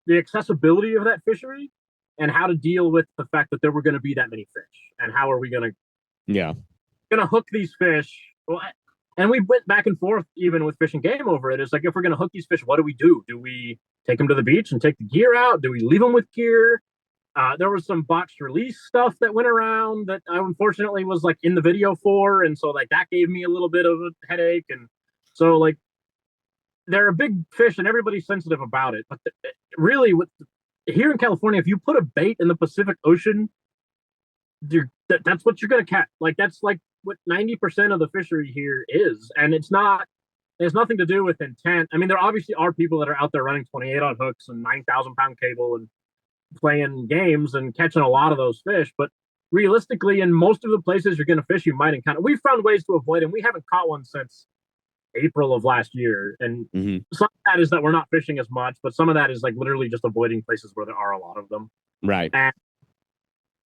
the accessibility of that fishery and how to deal with the fact that there were going to be that many fish and how are we going to hook these fish. Well, and we went back and forth even with Fish and Game over it. It's like, if we're going to hook these fish, what do we do? Do we take them to the beach and take the gear out? Do we leave them with gear? There was some botched release stuff that went around that I unfortunately was like in the video for. And so like that gave me a little bit of a headache. And so like they're a big fish and everybody's sensitive about it. But really here in California, if you put a bait in the Pacific Ocean, that's what you're going to catch. Like that's like what 90% of the fishery here is. And it's nothing to do with intent. I mean, there obviously are people that are out there running 28 on hooks and 9,000 pound cable and playing games and catching a lot of those fish. But realistically, in most of the places you're going to fish, you might encounter. We've found ways to avoid them. We haven't caught one since April of last year. And some of that is that we're not fishing as much, but some of that is like literally just avoiding places where there are a lot of them. Right. And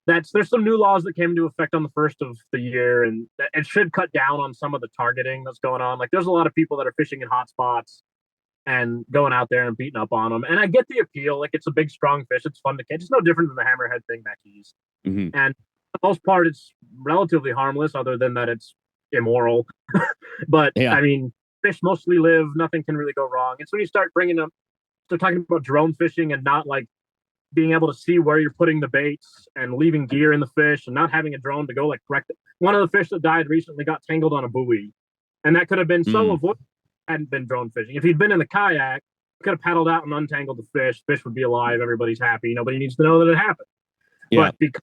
there's some new laws that came into effect on the first of the year, and it should cut down on some of the targeting that's going on. Like there's a lot of people that are fishing in hot spots and going out there and beating up on them. And I get the appeal. Like it's a big, strong fish. It's fun to catch. It's no different than the hammerhead thing back east. And for the most part, it's relatively harmless other than that it's immoral. But I mean, fish mostly live. Nothing can really go wrong. It's when you start talking about drone fishing and not like being able to see where you're putting the baits and leaving gear in the fish and not having a drone to go like correct it. One of the fish that died recently got tangled on a buoy. And that could have been so avoided hadn't been drone fishing. If he'd been in the kayak, could have paddled out and untangled the fish. Fish would be alive. Everybody's happy. Nobody needs to know that it happened. But because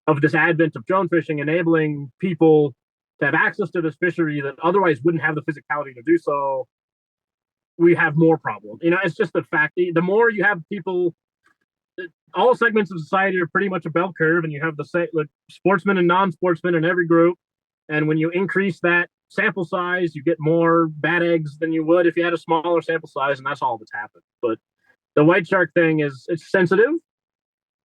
of this advent of drone fishing, enabling people to have access to this fishery that otherwise wouldn't have the physicality to do so, we have more problems. You know, it's just the fact the more you have people, all segments of society are pretty much a bell curve, and you have the sportsmen and non-sportsmen in every group. And when you increase that sample size, you get more bad eggs than you would if you had a smaller sample size, and that's all that's happened. But the white shark thing it's sensitive,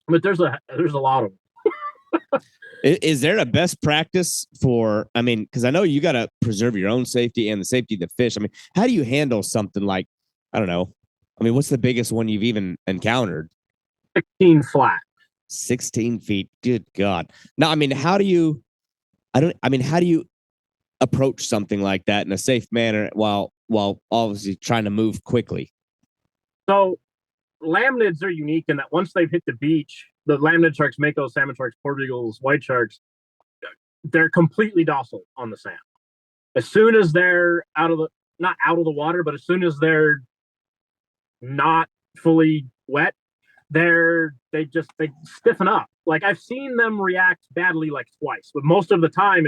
but there's a lot of them. Is there a best practice for, I mean, because I know you got to preserve your own safety and the safety of the fish. I mean, how do you handle something like, I don't know, I mean, what's the biggest one you've even encountered? 16 flat. 16 feet. Good God. Now, I mean, how do you approach something like that in a safe manner while obviously trying to move quickly? So lamnids are unique in that once they've hit the beach, the lamnid sharks, mako, salmon sharks, portugals, white sharks, they're completely docile on the sand. As soon as they're not out of the water, but as soon as they're not fully wet, they stiffen up. Like I've seen them react badly like twice, but most of the time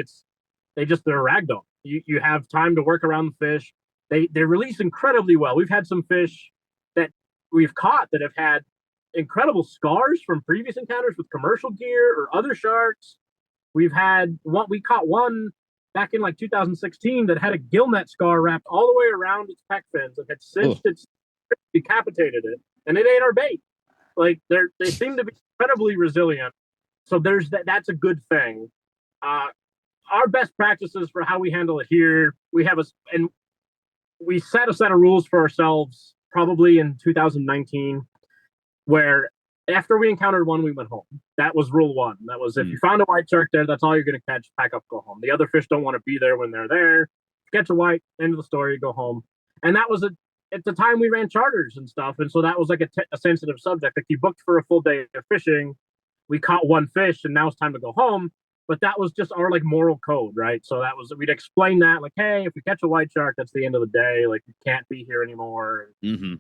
they're ragdoll. You have time to work around the fish. They release incredibly well. We've had some fish that we've caught that have had incredible scars from previous encounters with commercial gear or other sharks. We caught one back in like 2016 that had a gillnet scar wrapped all the way around its pec fins and had cinched its decapitated it, and it ate our bait. Like they seem to be incredibly resilient. So that's a good thing. Our best practices for how we handle it here, we set a set of rules for ourselves probably in 2019, where after we encountered one, we went home. That was rule one. That was if you found a white shark there, that's all you're going to catch. Pack up, go home. The other fish don't want to be there when they're there. Catch a white, end of the story, go home. And that was at the time we ran charters and stuff, and so that was like a sensitive subject. Like you booked for a full day of fishing, we caught one fish, and now it's time to go home. but that was just our like moral code, right? So that was, we'd explain that like, hey, if we catch a white shark, that's the end of the day. Like, we can't be here anymore. Mm-hmm.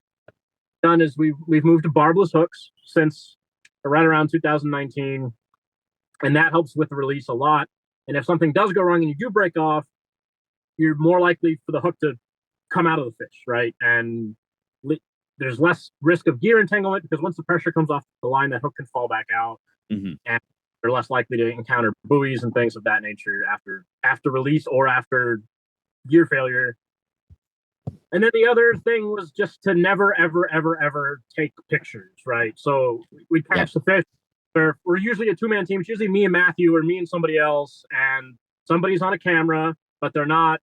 Done is we've moved to barbless hooks since right around 2019, and that helps with the release a lot. And if something does go wrong and you do break off, you're more likely for the hook to come out of the fish, right? And there's less risk of gear entanglement because once the pressure comes off the line, that hook can fall back out, and they're less likely to encounter buoys and things of that nature after release or after gear failure. And then the other thing was just to never, ever, ever, ever take pictures, right? So we'd catch the fish. We're usually a two-man team. It's usually me and Matthew or me and somebody else, and somebody's on a camera, but they're not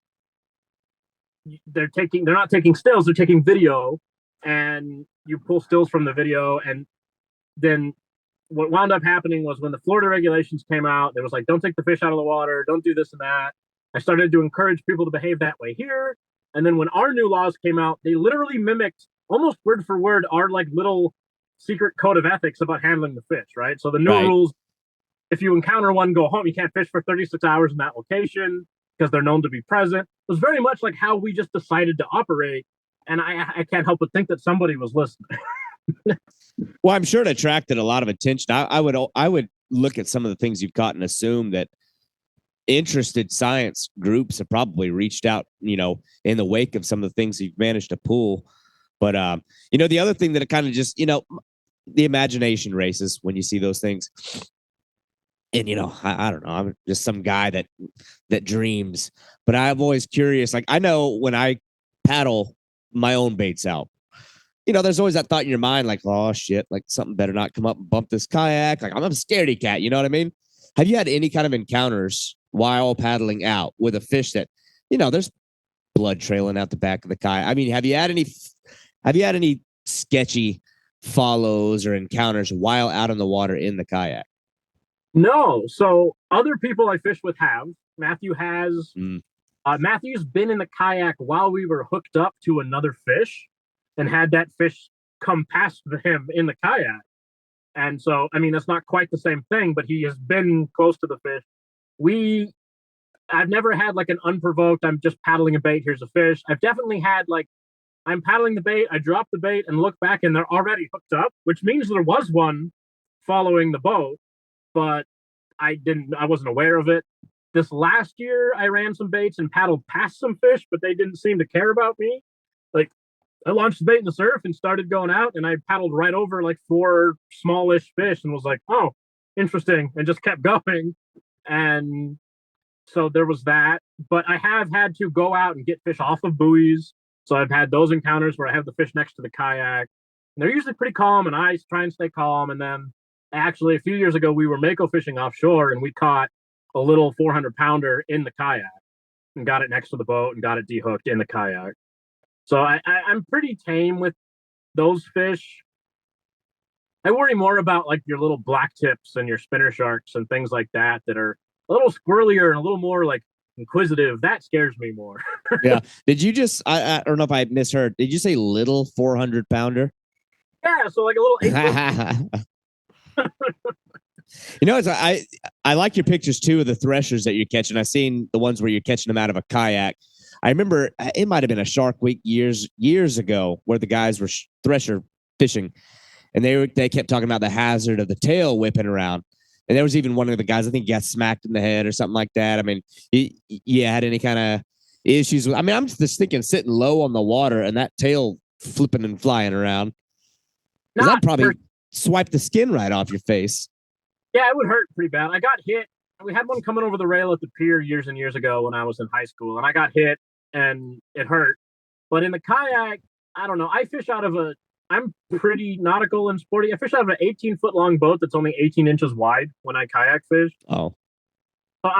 taking stills, they're taking video, and you pull stills from the video. And then what wound up happening was when the Florida regulations came out, there was like, don't take the fish out of the water, don't do this and that. I started to encourage people to behave that way here. And then when our new laws came out, they literally mimicked almost word for word our like little secret code of ethics about handling the fish, right? So the new rules, if you encounter one, go home. You can't fish for 36 hours in that location because they're known to be present. It was very much like how we just decided to operate. And I can't help but think that somebody was listening. Well, I'm sure it attracted a lot of attention. I would look at some of the things you've caught and assume that interested science groups have probably reached out, in the wake of some of the things you've managed to pull. But, the other thing that it kind of just, the imagination races when you see those things. And, I don't know, I'm just some guy that dreams, but I'm always curious. Like, I know when I paddle my own baits out, there's always that thought in your mind, like, oh shit, like something better not come up and bump this kayak. Like, I'm a scaredy cat. You know what I mean? Have you had any kind of encounters while paddling out with a fish that, there's blood trailing out the back of the kayak? I mean, have you had any sketchy follows or encounters while out on the water in the kayak? No. So other people I fish with have. Matthew has. Matthew's been in the kayak while we were hooked up to another fish and had that fish come past him in the kayak. And so, I mean, that's not quite the same thing, but he has been close to the fish. I've never had like an unprovoked, I'm just paddling a bait, here's a fish. I've definitely had like, I'm paddling the bait, I drop the bait and look back and they're already hooked up, which means there was one following the boat, but I wasn't aware of it. This last year, I ran some baits and paddled past some fish, but they didn't seem to care about me. Like, I launched the bait in the surf and started going out, and I paddled right over like 4 smallish fish and was like, oh, interesting, and just kept going. And so there was that. But I have had to go out and get fish off of buoys. So I've had those encounters where I have the fish next to the kayak. And they're usually pretty calm, and I try and stay calm. And then actually, a few years ago, we were mako fishing offshore, and we caught a little 400-pounder in the kayak and got it next to the boat and got it dehooked in the kayak. So I'm pretty tame with those fish. I worry more about like your little black tips and your spinner sharks and things like that are a little squirrelier and a little more like inquisitive. That scares me more. Yeah. Did you just, I don't know if I misheard. Did you say little 400-pounder? Yeah. So like a little 8 I like your pictures too of the threshers that you're catching. I've seen the ones where you're catching them out of a kayak. I remember it might have been a Shark Week years ago where the guys were thresher fishing, and they kept talking about the hazard of the tail whipping around. And there was even one of the guys, I think, got smacked in the head or something like that. I mean, you had any kind of issues with? I mean, I'm just thinking sitting low on the water and that tail flipping and flying around. That probably swipe the skin right off your face. Yeah, it would hurt pretty bad. I got hit. We had one coming over the rail at the pier years and years ago when I was in high school, and I got hit and it hurt. But in the kayak, I don't know. I fish out of I'm pretty nautical and sporty. I fish out of an 18-foot long boat that's only 18 inches wide when I kayak fish. Oh. So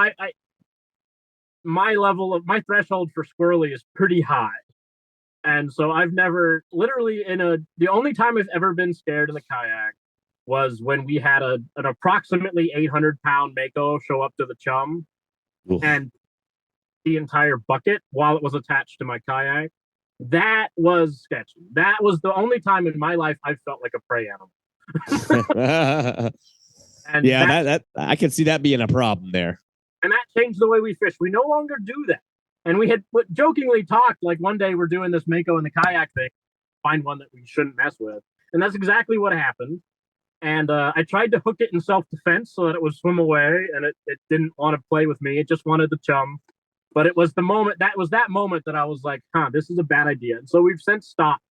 my threshold for squirrely is pretty high. And so I've never the only time I've ever been scared in the kayak was when we had an approximately 800-pound mako show up to the chum. Oof. And the entire bucket while it was attached to my kayak. That was sketchy. That was the only time in my life I felt like a prey animal. And yeah, that I can see that being a problem there. And that changed the way we fish. We no longer do that. And we had jokingly talked like one day we're doing this Mako in the kayak thing, find one that we shouldn't mess with. And that's exactly what happened. And I tried to hook it in self-defense so that it would swim away, and it didn't want to play with me. It just wanted to chum. But it was the moment that moment that I was like, this is a bad idea. And so we've since stopped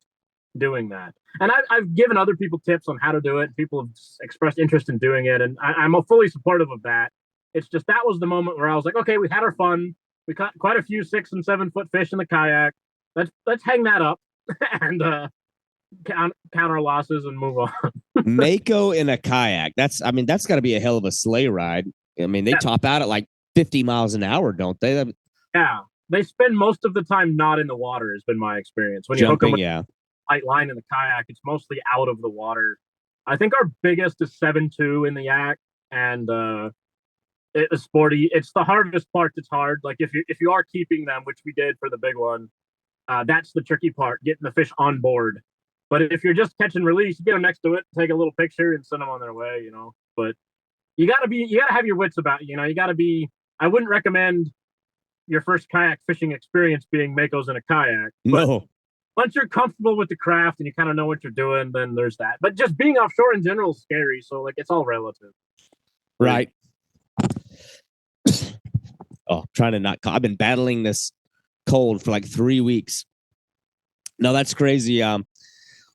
doing that. And I've given other people tips on how to do it. People have expressed interest in doing it, and I'm fully supportive of that. It's just that was the moment where I was like, okay, we had our fun. We caught quite a few 6 and 7 foot fish in the kayak. Let's hang that up and count our losses and move on. Mako in a kayak. That's got to be a hell of a sleigh ride. I mean, they top out at like 50 miles an hour, don't they? Yeah, they spend most of the time not in the water. Has been my experience. When you hook them with a light line in the kayak, it's mostly out of the water. I think our biggest is 7.2 in the yak, and it's sporty. It's the hardest part that's hard. Like if you are keeping them, which we did for the big one, that's the tricky part, getting the fish on board. But if you're just catch and release, you get them next to it, take a little picture, and send them on their way. But you gotta have your wits about you. You gotta be. I wouldn't recommend your first kayak fishing experience being Makos in a kayak. No. Once you're comfortable with the craft and you kind of know what you're doing, then there's that. But just being offshore in general is scary. So like it's all relative. Right. Trying to not. I've been battling this cold for like 3 weeks. No, that's crazy.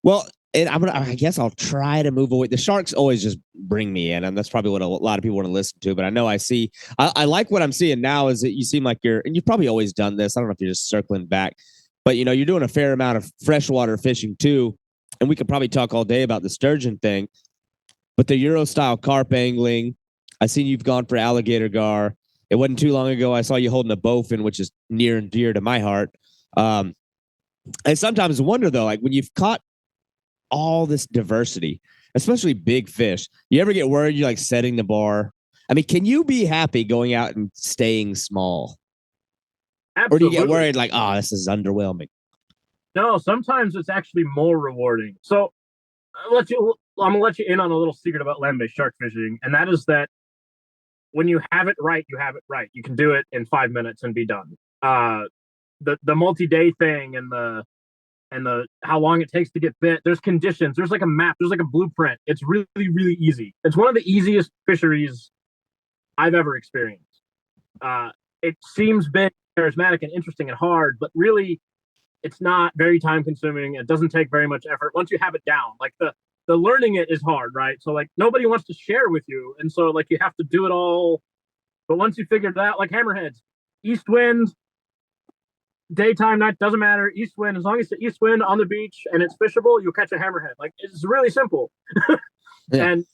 Well, I guess I'll try to move away. The sharks always just bring me in, and that's probably what a lot of people want to listen to. But I know I like what I'm seeing now is that you seem like and you've probably always done this. I don't know if you're just circling back, but you're doing a fair amount of freshwater fishing too. And we could probably talk all day about the sturgeon thing, but the Euro style carp angling, I seen you've gone for alligator gar. It wasn't too long ago I saw you holding a bowfin, which is near and dear to my heart. I sometimes wonder though, like when you've caught all this diversity, especially big fish, you ever get worried you're like setting the bar? I mean, can you be happy going out and staying small? Absolutely. Or do you get worried like, this is underwhelming? No, sometimes it's actually more rewarding. So I'm gonna let you in on a little secret about land-based shark fishing, and that is that when you have it right, you have it right. You can do it in 5 minutes and be done. The multi-day thing and the how long it takes to get bit. There's conditions. There's like a map. There's like a blueprint. It's really, really easy. It's one of the easiest fisheries I've ever experienced. It seems big, charismatic, and interesting and hard, but really, it's not very time consuming. It doesn't take very much effort once you have it down. Like the learning it is hard, right? So like nobody wants to share with you, and so like you have to do it all. But once you figure it out, like hammerheads, east wind, daytime, night, doesn't matter. East wind, as long as it's the east wind on the beach and it's fishable, you'll catch a hammerhead. Like it's really simple. Yeah. And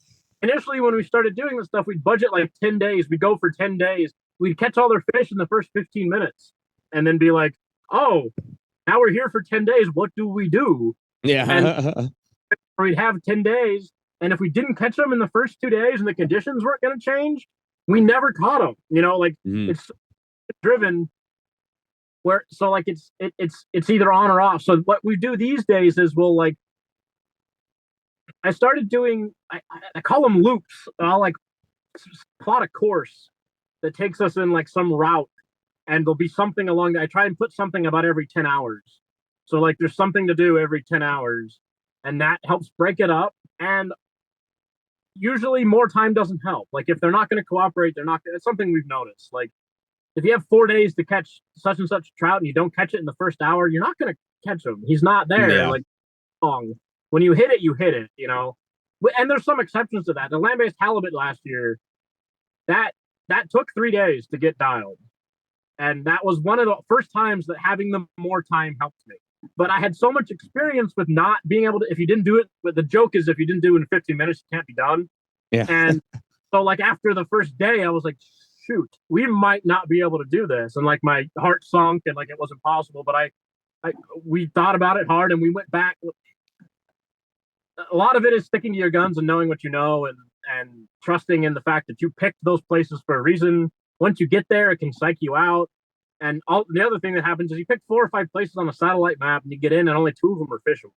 initially, when we started doing this stuff, we'd budget like 10 days. We'd go for 10 days. We'd catch all their fish in the first 15 minutes, and then be like, "Oh, now we're here for 10 days. What do we do?" Yeah. And we'd have 10 days, and if we didn't catch them in the first 2 days and the conditions weren't going to change, we never caught them. It's driven. So like it's either on or off. So what we do these days is I started doing, I call them loops. I'll like plot a course that takes us in like some route, and there'll be something along that. I try and put something about every 10 hours. So like there's something to do every 10 hours, and that helps break it up. And usually more time doesn't help. Like if they're not going to cooperate, it's something we've noticed. Like if you have 4 days to catch such and such trout and you don't catch it in the first hour, you're not going to catch him. He's not there. Yeah. Like long. When you hit it, you hit it, And there's some exceptions to that. The land-based halibut last year, that took 3 days to get dialed. And that was one of the first times that having them more time helped me. But I had so much experience with not being able to, if you didn't do it, but the joke is if you didn't do it in 15 minutes, you can't be done. Yeah. And so like after the first day, I was like, shoot, we might not be able to do this. And like my heart sunk and like it wasn't possible. But we thought about it hard and we went back. A lot of it is sticking to your guns and knowing what you know and trusting in the fact that you picked those places for a reason. Once you get there, it can psych you out. And the other thing that happens is you pick 4 or 5 places on a satellite map and you get in and only 2 of them are fishable.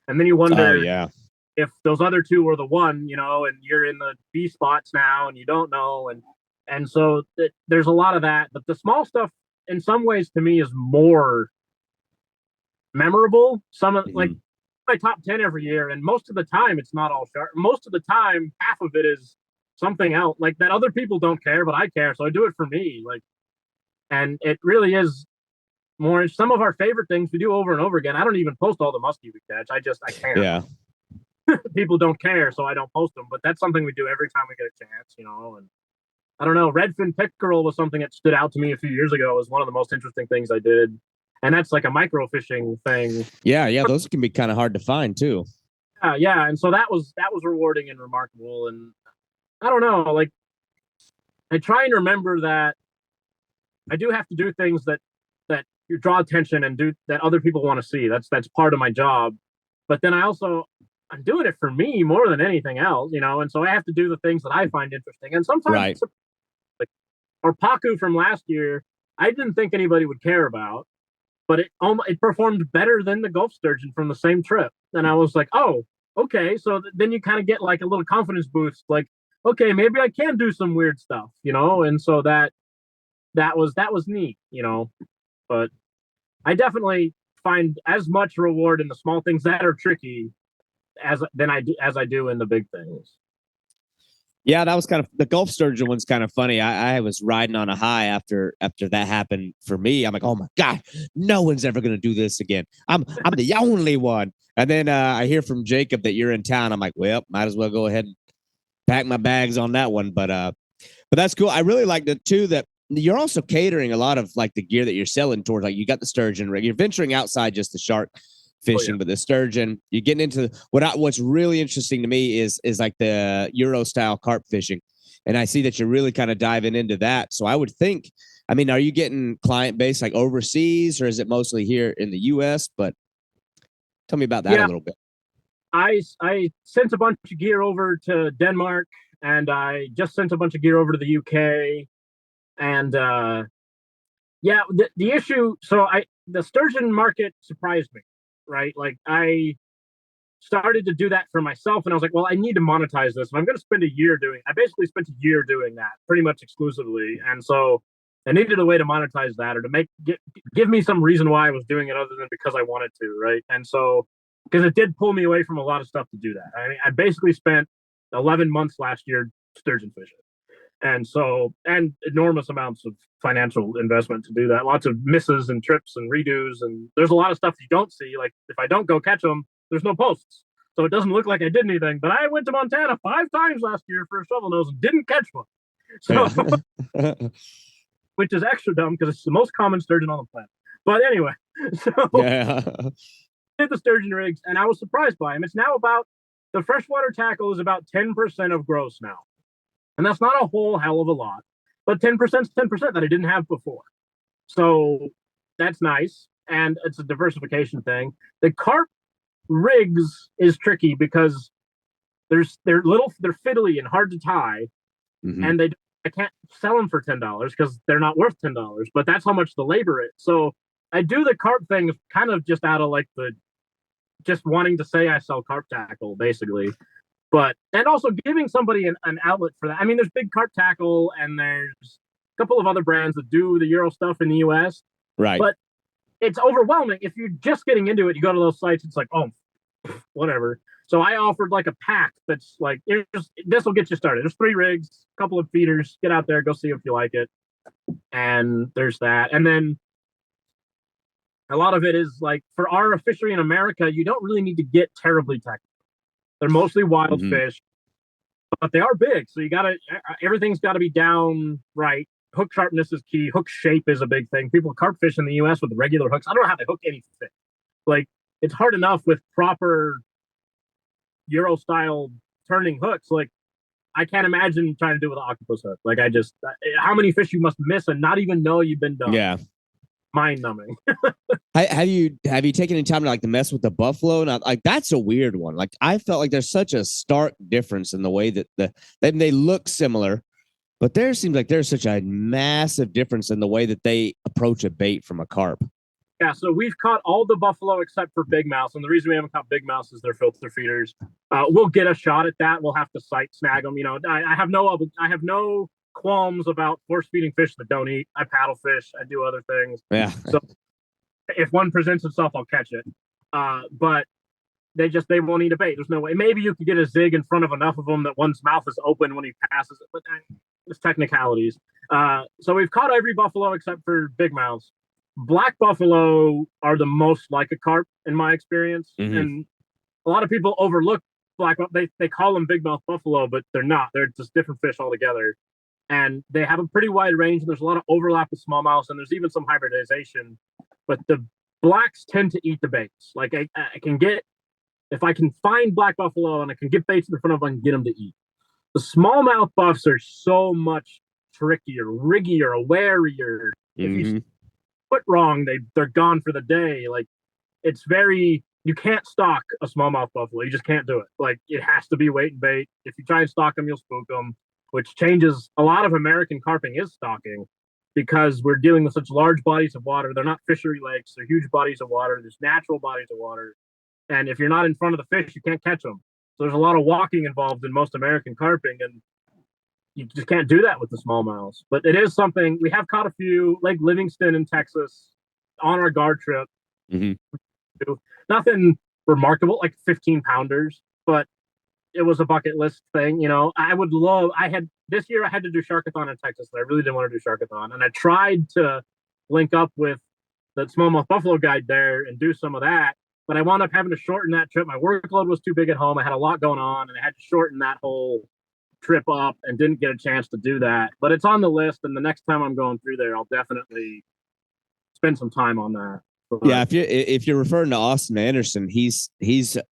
And then you wonder, if those other two were the one, and you're in the B spots now and you don't know. And so there's a lot of that. But the small stuff, in some ways, to me, is more memorable. Some of like my top 10 every year, and most of the time it's not all sharp. Most of the time, half of it is something else like that other people don't care, but I care, so I do it for me. Like, and it really is more. Some of our favorite things we do over and over again. I don't even post all the muskie we catch. I can't. Yeah. People don't care, so I don't post them. But that's something we do every time we get a chance, And I don't know. Redfin pickerel was something that stood out to me a few years ago. It was one of the most interesting things I did, and that's like a micro fishing thing. Yeah, those can be kind of hard to find too. Yeah, and so that was rewarding and remarkable. And I don't know, like I try and remember that I do have to do things that you draw attention and do that other people want to see. That's part of my job. But then I'm doing it for me more than anything else, and so I have to do the things that I find interesting. And sometimes like our Pacu from last year, I didn't think anybody would care about, but it performed better than the Gulf sturgeon from the same trip. And I was like, oh, okay. So then you kind of get like a little confidence boost, like, okay, maybe I can do some weird stuff, and so that was neat, but I definitely find as much reward in the small things that are tricky as I do in the big things. Yeah, that was kind of the Gulf sturgeon one's kind of funny. I was riding on a high after that happened for me. I'm like, oh my God, no one's ever gonna do this again. I'm the only one. And then I hear from Jacob that you're in town. I'm like, well, might as well go ahead and pack my bags on that one. But that's cool. I really like the two that you're also catering a lot of like the gear that you're selling towards. Like you got the sturgeon rig. You're venturing outside just the shark fishing, but the sturgeon, you're getting into what's really interesting to me is like the Euro style carp fishing. And I see that you're really kind of diving into that. So I would think, I mean, are you getting client base like overseas or is it mostly here in the US? But tell me about that a little bit. I sent a bunch of gear over to Denmark and I just sent a bunch of gear over to the UK. And the issue, so the sturgeon market surprised me. Right? Like I started to do that for myself and I was like, well, I need to monetize this. And I'm going to spend a year I basically spent a year doing that pretty much exclusively. And so I needed a way to monetize that or to give me some reason why I was doing it other than because I wanted to. Right. And so, because it did pull me away from a lot of stuff to do that. I mean, I basically spent 11 months last year sturgeon fishing. And so, and enormous amounts of financial investment to do that. Lots of misses and trips and redos. And there's a lot of stuff you don't see. Like if I don't go catch them, there's no posts. So it doesn't look like I did anything. But I went to Montana 5 times last year for a shovel nose and didn't catch one. So, which is extra dumb because it's the most common sturgeon on the planet. But anyway, so did the sturgeon rigs and I was surprised by them. It's now the freshwater tackle is about 10% of gross now. And that's not a whole hell of a lot, but 10% is 10% that I didn't have before. So that's nice. And it's a diversification thing. The carp rigs is tricky because they're fiddly and hard to tie. Mm-hmm. And I can't sell them for $10 because they're not worth $10, but that's how much the labor is. So I do the carp thing kind of just out of like just wanting to say I sell carp tackle basically. And also giving somebody an outlet for that. I mean, there's Big Carp Tackle and there's a couple of other brands that do the Euro stuff in the US. Right. But it's overwhelming. If you're just getting into it, you go to those sites, it's like, oh, whatever. So I offered like a pack that's like, this will get you started. There's 3 rigs, a couple of feeders. Get out there, go see if you like it. And there's that. And then a lot of it is like, for our fishery in America, you don't really need to get terribly technical. They're mostly wild fish, but they are big. So everything's got to be down right. Hook sharpness is key. Hook shape is a big thing. People carp fish in the US with regular hooks. I don't know how they hook anything. Like it's hard enough with proper Euro style turning hooks. Like I can't imagine trying to do it with an octopus hook. Like how many fish you must miss and not even know you've been done. Yeah. Mind numbing. Have you taken any time to like to mess with the buffalo? And like that's a weird one. Like I felt like there's such a stark difference in the way that they look similar, but there seems like there's such a massive difference in the way that they approach a bait from a carp. Yeah, so we've caught all the buffalo except for big mouse, and the reason we haven't caught big mouse is they're filter feeders. We'll get a shot at that. We'll have to sight snag them. You know, I have no qualms about force feeding fish that don't eat. I paddle fish. I do other things. Yeah. So if one presents itself, I'll catch it. But they won't eat a bait. There's no way. Maybe you could get a zig in front of enough of them that one's mouth is open when he passes it, but it's technicalities. So we've caught every buffalo except for big mouths. Black buffalo are the most like a carp in my experience, and a lot of people overlook black. They call them big mouth buffalo, but they're not. They're just different fish altogether, and they have a pretty wide range. And there's a lot of overlap with smallmouth, and there's even some hybridization. But the blacks tend to eat the baits. Like I can get, if I can find black buffalo and I can get baits in front of them, I can get them to eat. The smallmouth buffs are so much trickier, riggier, warier. If you put wrong, they're gone for the day. Like it's very, you can't stalk a smallmouth buffalo. You just can't do it. Like it has to be weight and bait. If you try and stalk them, you'll spook them, which changes a lot of American carping is stalking because we're dealing with such large bodies of water. They're not fishery lakes. They're huge bodies of water. There's natural bodies of water. And if you're not in front of the fish, you can't catch them. So there's a lot of walking involved in most American carping, and you just can't do that with the smallmouths. But it is something we have caught a few, Lake Livingston in Texas, on our guard trip. Nothing remarkable, like 15 pounders, but it was a bucket list thing. You know, this year I had to do Sharkathon in Texas, and I really didn't want to do Sharkathon. And I tried to link up with the smallmouth buffalo guide there and do some of that. But I wound up having to shorten that trip. My workload was too big at home. I had a lot going on, and I had to shorten that whole trip up and didn't get a chance to do that. But it's on the list, and the next time I'm going through there, I'll definitely spend some time on that. Yeah, if you're referring to Austin Anderson, he's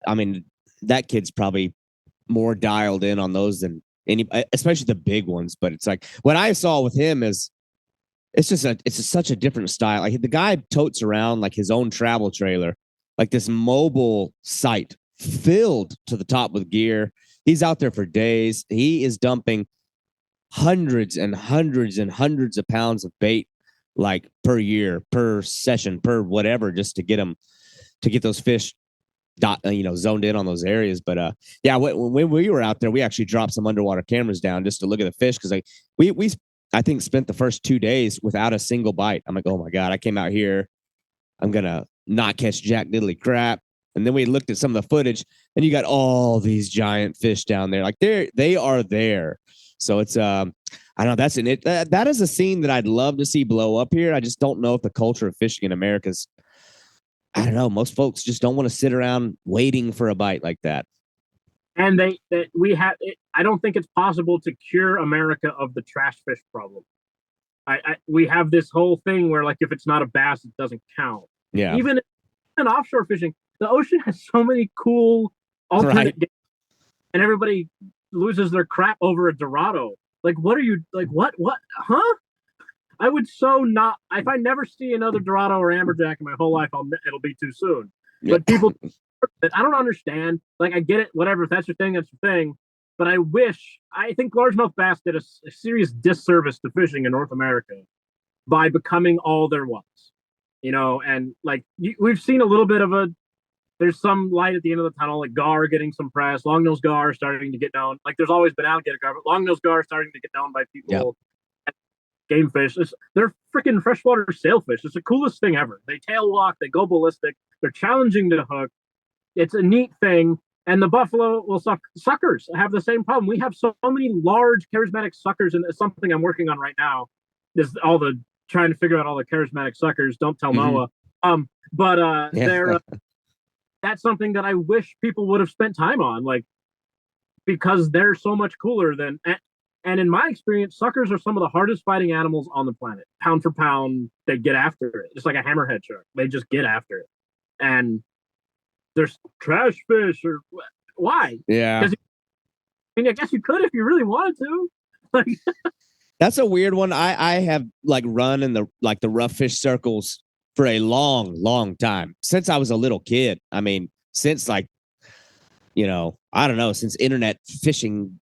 I mean, that kid's probably more dialed in on those than any, especially the big ones. But it's like what I saw with him is it's such a different style. Like the guy totes around like his own travel trailer, like this mobile site filled to the top with gear. He's out there for days. He is dumping hundreds and hundreds and hundreds of pounds of bait, like per year, per session, per whatever, just to get those fish zoned in on those areas. But yeah, when we were out there, we actually dropped some underwater cameras down just to look at the fish, because like we I think spent the first 2 days without a single bite. I'm like, oh my God, I came out here, I'm gonna not catch jack diddly crap. And then we looked at some of the footage, and you got all these giant fish down there. Like they are there. So it's I don't know. That is a scene that I'd love to see blow up here. I just don't know if the culture of fishing in America's, I don't know. Most folks just don't want to sit around waiting for a bite like that. And I don't think it's possible to cure America of the trash fish problem. We have this whole thing where, like, if it's not a bass, it doesn't count. Yeah. Even in offshore fishing, the ocean has so many cool alternate games, and everybody loses their crap over a Dorado. Like, what are you, like, what, huh? I would so not, if I never see another Dorado or Amberjack in my whole life, it'll be too soon. Yeah. But people, I don't understand. Like, I get it, whatever. If that's your thing, that's your thing. But I think largemouth bass did a serious disservice to fishing in North America by becoming all there was. You know, and like we've seen a little bit of there's some light at the end of the tunnel, like gar getting some press, longnose gar starting to get known. Like there's always been alligator gar, but longnose gar starting to get known by people. Yep. Game fish, they're freaking freshwater sailfish. It's the coolest thing ever. They tail walk, they go ballistic, they're challenging to hook. It's a neat thing. And the buffalo suckers have the same problem. We have so many large charismatic suckers, and it's something I'm working on right now. Is trying to figure out all the charismatic suckers. Don't tell Noah. They're that's something that I wish people would have spent time on, like, because they're so much cooler than. And in my experience, suckers are some of the hardest fighting animals on the planet. Pound for pound, they get after it. Just like a hammerhead shark, they just get after it. And there's trash fish, or why? Yeah. I guess you could if you really wanted to. Like. That's a weird one. I have like run in the rough fish circles for a long, long time, since I was a little kid. I mean, since I don't know, since internet fishing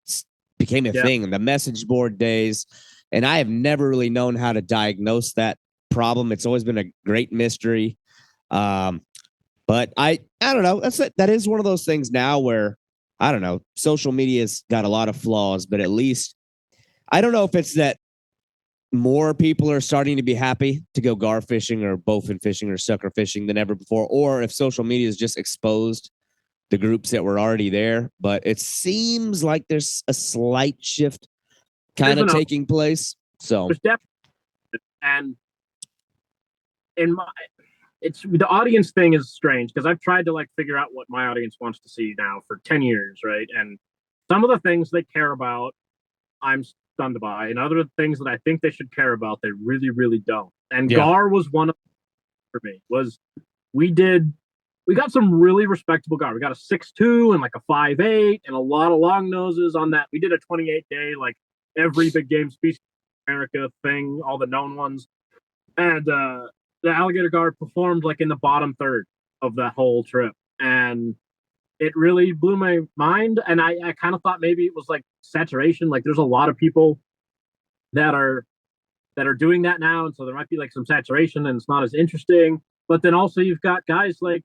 became a thing and the message board days. And I have never really known how to diagnose that problem. It's always been a great mystery. But I don't know. That is one of those things now where I don't know. Social media's got a lot of flaws, but at least I don't know if it's that more people are starting to be happy to go gar fishing or bowfin fishing or sucker fishing than ever before, or if social media has just exposed the groups that were already there. But it seems like there's a slight shift kind of taking place. So there's definitely, and in my, it's the audience thing is strange because I've tried to like figure out what my audience wants to see now for 10 years, right? And some of the things they care about, I'm stunned by, and other things that I think they should care about, they really, really don't. And gar was one of for me. We got some really respectable gar. We got a 6.2 and like a 5.8 and a lot of long noses on that. We did a 28-day, like every big game species America thing, all the known ones. And the alligator gar performed like in the bottom third of that whole trip. And it really blew my mind. And I kind of thought maybe it was like saturation. Like there's a lot of people that are doing that now. And so there might be like some saturation and it's not as interesting. But then also you've got guys like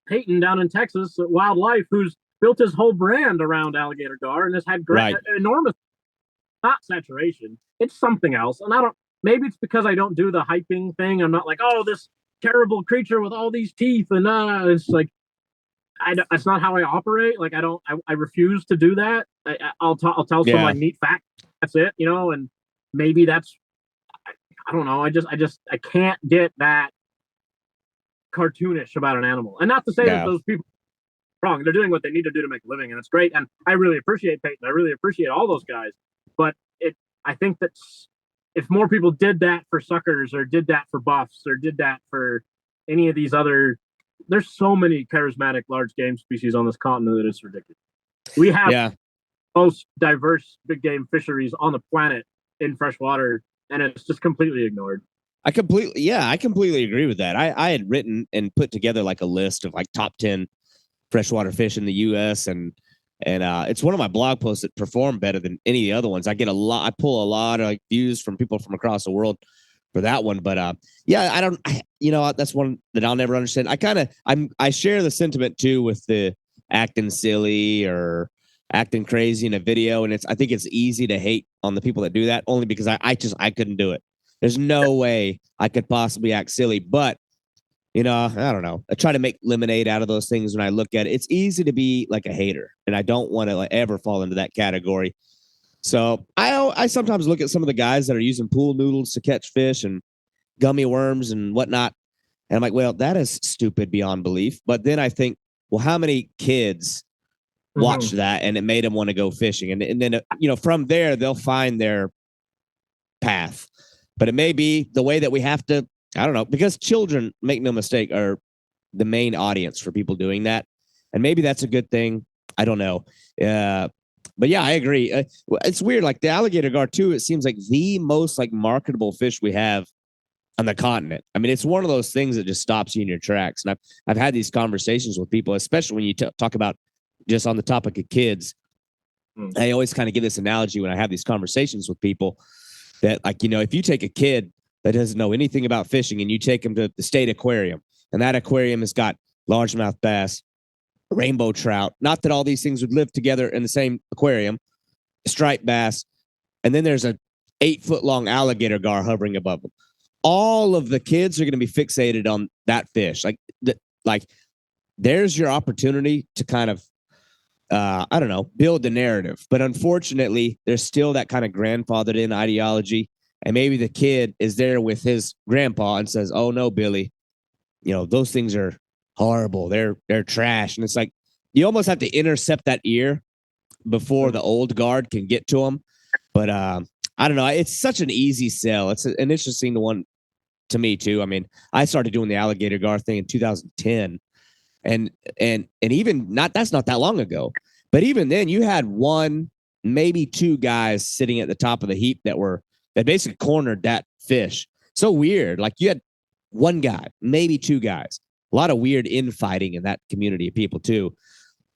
Peyton down in Texas at Wildlife, who's built his whole brand around alligator gar and has had enormous, not saturation. It's something else. And maybe it's because I don't do the hyping thing. I'm not like, oh, this terrible creature with all these teeth. And it's like, it's not how I operate. Like, I refuse to do that. I'll tell some like neat fact. That's it, and maybe that's, I don't know. I can't get that cartoonish about an animal. And not to say that those people are wrong. They're doing what they need to do to make a living, and it's great. And I really appreciate Peyton. I really appreciate all those guys. But I think that if more people did that for suckers or did that for buffs or did that for any of these other, there's so many charismatic large game species on this continent that it's ridiculous. We have most diverse big game fisheries on the planet in freshwater, and it's just completely ignored. I completely agree with that. I had written and put together like a list of like top 10 freshwater fish in the U.S. and it's one of my blog posts that perform better than any of the other ones. I pull a lot of like views from people from across the world for that one. But that's one that I'll never understand. I share the sentiment too with the acting silly or acting crazy in a video. And I think it's easy to hate on the people that do that only because I couldn't do it. There's no way I could possibly act silly, but I don't know. I try to make lemonade out of those things when I look at it. It's easy to be like a hater, and I don't want to ever fall into that category. So I sometimes look at some of the guys that are using pool noodles to catch fish and gummy worms and whatnot. And I'm like, well, that is stupid beyond belief. But then I think, well, how many kids watched that and it made them want to go fishing? And then, from there, they'll find their path. But it may be the way that we have to, I don't know, because children, make no mistake, are the main audience for people doing that. And maybe that's a good thing. I don't know. But yeah, I agree. It's weird. Like the alligator gar too, it seems like the most like marketable fish we have on the continent. I mean, it's one of those things that just stops you in your tracks. And I've had these conversations with people, especially when you talk about just on the topic of kids. I always kind of give this analogy when I have these conversations with people that, like, if you take a kid that doesn't know anything about fishing and you take him to the state aquarium, and that aquarium has got largemouth bass, rainbow trout, not that all these things would live together in the same aquarium, striped bass, and then there's a 8-foot long alligator gar hovering above them. All of the kids are going to be fixated on that fish. Like there's your opportunity to kind of, I don't know, build the narrative. But unfortunately, there's still that kind of grandfathered in ideology. And maybe the kid is there with his grandpa and says, oh, no, Billy, those things are horrible. They're trash. And it's like, you almost have to intercept that ear before the old guard can get to them. But I don't know. It's such an easy sell. It's an interesting one to me too. I mean, I started doing the alligator gar thing in 2010. And even that's not that long ago. But even then, you had one, maybe two guys sitting at the top of the heap that basically cornered that fish. So weird. Like you had one guy, maybe two guys. A lot of weird infighting in that community of people too.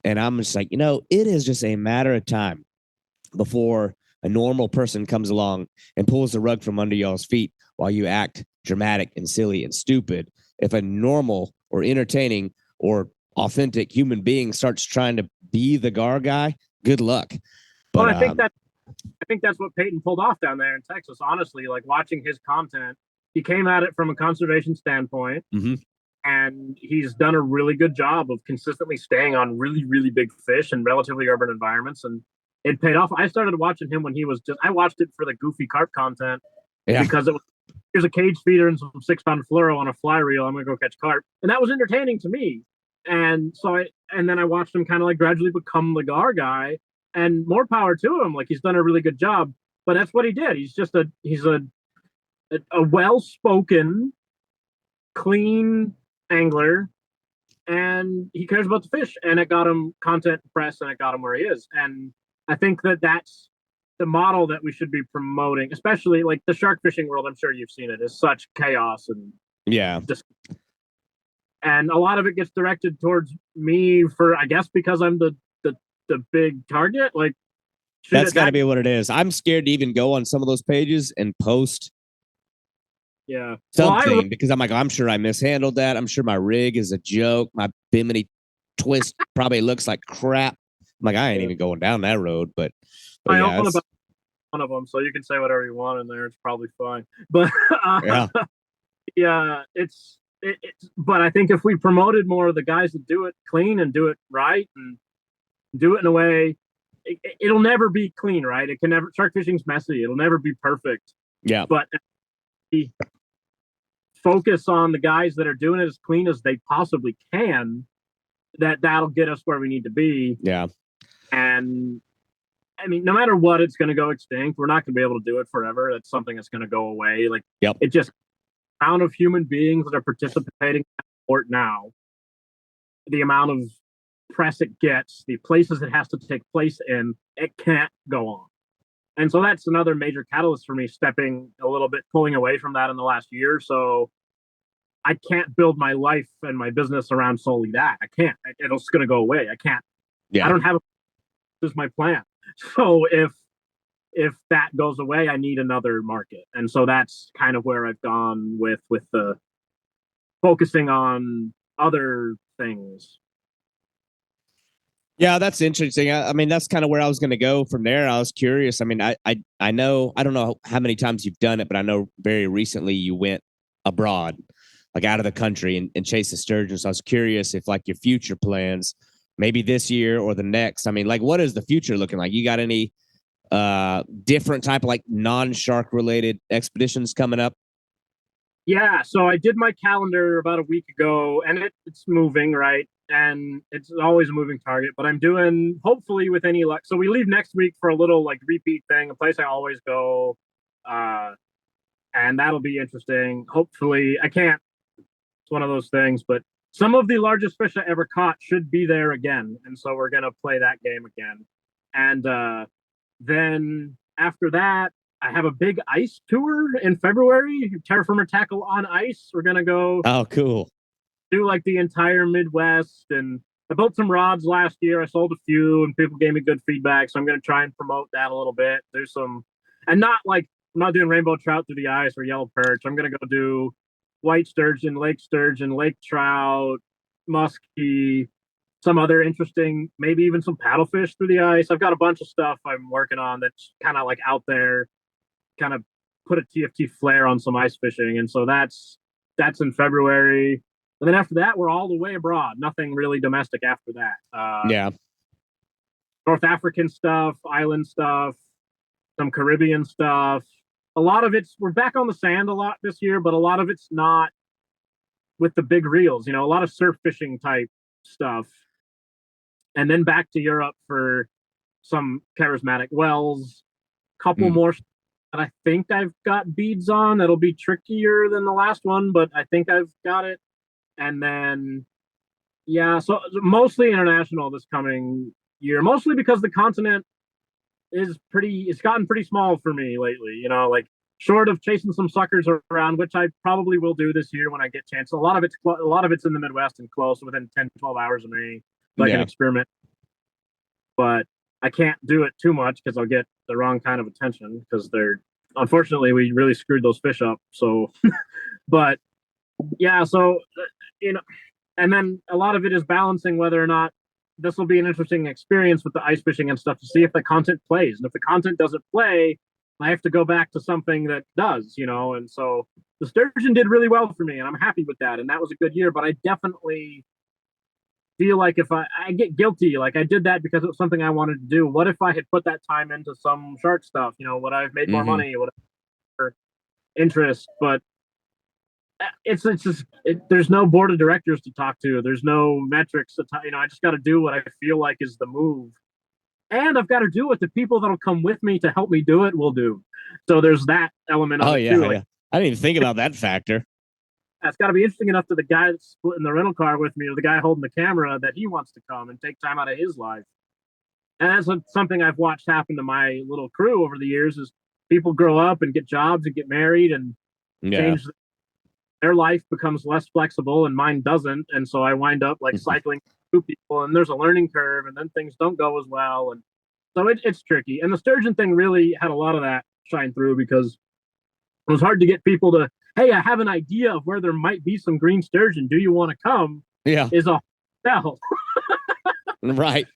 And I'm just like, it is just a matter of time before a normal person comes along and pulls the rug from under y'all's feet while you act dramatic and silly and stupid. If a normal or entertaining or authentic human being starts trying to be the gar guy, good luck. But well, I think that's what Peyton pulled off down there in Texas. Honestly, like watching his content, he came at it from a conservation standpoint, and he's done a really good job of consistently staying on really, really big fish in relatively urban environments, and it paid off. I started watching him when he was I watched it for the goofy carp content because it was here's a cage feeder and some 6-pound fluoro on a fly reel. I'm gonna go catch carp, and that was entertaining to me. And so then I watched him kind of like gradually become the gar guy, and more power to him. Like he's done a really good job, but that's what he did. He's a well-spoken, clean angler, and he cares about the fish, and it got him content press, and it got him where he is. And I think that's the model that we should be promoting, especially like the shark fishing world. I'm sure you've seen it, is such chaos and and a lot of it gets directed towards me for, I guess, because I'm the big target. Like that's got to be what it is. I'm scared to even go on some of those pages and post something because I'm like, I'm sure I mishandled that. I'm sure my rig is a joke. My Bimini twist probably looks like crap. I'm like, I ain't even going down that road. But I own about one of them, so you can say whatever you want in there. It's probably fine. But it's but I think if we promoted more of the guys that do it clean and do it right and do it in a way, it'll never be clean, right? It can never. Shark fishing's messy. It'll never be perfect. Yeah. But focus on the guys that are doing it as clean as they possibly can. That'll get us where we need to be. Yeah. And I mean, no matter what, it's going to go extinct. We're not going to be able to do it forever. That's something that's going to go away. Like, it just amount of human beings that are participating in that sport now, the amount of press it gets, the places it has to take place in, it can't go on. And so that's another major catalyst for me stepping a little bit, pulling away from that in the last year. So I can't build my life and my business around solely that. I can't. It's going to go away. I can't. I don't have this is my plan. So if that goes away, I need another market. And so that's kind of where I've gone with the focusing on other things. Yeah, that's interesting. I mean, that's kind of where I was going to go from there. I was curious. I mean, I know, I don't know how many times you've done it, but I know very recently you went abroad, like out of the country and chased the sturgeon. So I was curious if like your future plans, maybe this year or the next, I mean, like what is the future looking like? You got any different type of like non-shark related expeditions coming up? Yeah, so I did my calendar about a week ago, and it's moving, right? And it's always a moving target, but I'm doing, hopefully with any luck. So we leave next week for a little like repeat thing, a place I always go. And that'll be interesting. Hopefully, it's one of those things, but some of the largest fish I ever caught should be there again. And so we're going to play that game again. And then after that, I have a big ice tour in February, Terra Firma Tackle on ice. We're going to go. Oh, cool. Do like the entire Midwest. And I built some rods last year. I sold a few and people gave me good feedback. So I'm going to try and promote that a little bit. There's some, and not like, I'm not doing rainbow trout through the ice or yellow perch. I'm going to go do white sturgeon, lake trout, muskie, some other interesting, maybe even some paddlefish through the ice. I've got a bunch of stuff I'm working on that's kind of like out there, kind of put a TFT flair on some ice fishing. And so that's in February. And then after that, we're all the way abroad. Nothing really domestic after that. North African stuff, island stuff, some Caribbean stuff. A lot of we're back on the sand a lot this year, but a lot of it's not with the big reels, a lot of surf fishing type stuff. And then back to Europe for some charismatic wells, couple more that I think I've got beads on. That'll be trickier than the last one, but I think I've got it. And then, so mostly international this coming year, mostly because the continent it's gotten pretty small for me lately, like short of chasing some suckers around, which I probably will do this year when I get chance. A lot of it's in the Midwest and close within 10, 12 hours of me. So I can experiment, but I can't do it too much because I'll get the wrong kind of attention because unfortunately, we really screwed those fish up. So, but yeah, so, and then a lot of it is balancing whether or not this will be an interesting experience with the ice fishing and stuff to see if the content plays. And if the content doesn't play, I have to go back to something that does, you know. And so the sturgeon did really well for me, and I'm happy with that. And that was a good year. But I definitely feel like if I get guilty, like I did that because it was something I wanted to do. What if I had put that time into some shark stuff? You know, would I have made more money? Would I have interest? But it's just there's no board of directors to talk to. There's no metrics to you know. I just got to do what I feel like is the move, and I've got to do what the people that'll come with me to help me do it will do. So there's that element of it too. Like, yeah. I didn't even think about that factor. It's got to be interesting enough to the guy that's splitting the rental car with me or the guy holding the camera that he wants to come and take time out of his life. And that's something I've watched happen to my little crew over the years is people grow up and get jobs and get married and change their life becomes less flexible and mine doesn't. And so I wind up like cycling through people and there's a learning curve and then things don't go as well. And so it's tricky. And the sturgeon thing really had a lot of that shine through because it was hard to get people to, hey, I have an idea of where there might be some green sturgeon. Do you want to come? Yeah. Is a sell. Right.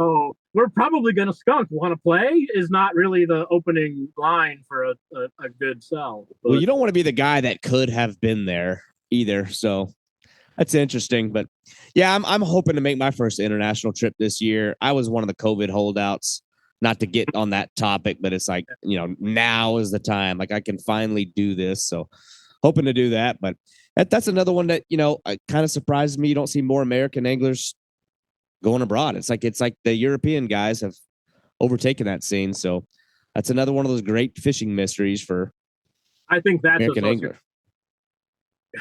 So we're probably going to skunk. Want to play is not really the opening line for a good sell. But, well, you don't want to be the guy that could have been there either. So that's interesting. But yeah, I'm hoping to make my first international trip this year. I was one of the COVID holdouts. Not to get on that topic, but it's like, you know, now is the time. Like I can finally do this. So hoping to do that. But that's another one that, you know, kind of surprises me. You don't see more American anglers going abroad. It's like the European guys have overtaken that scene. So that's another one of those great fishing mysteries for I think that's American angler.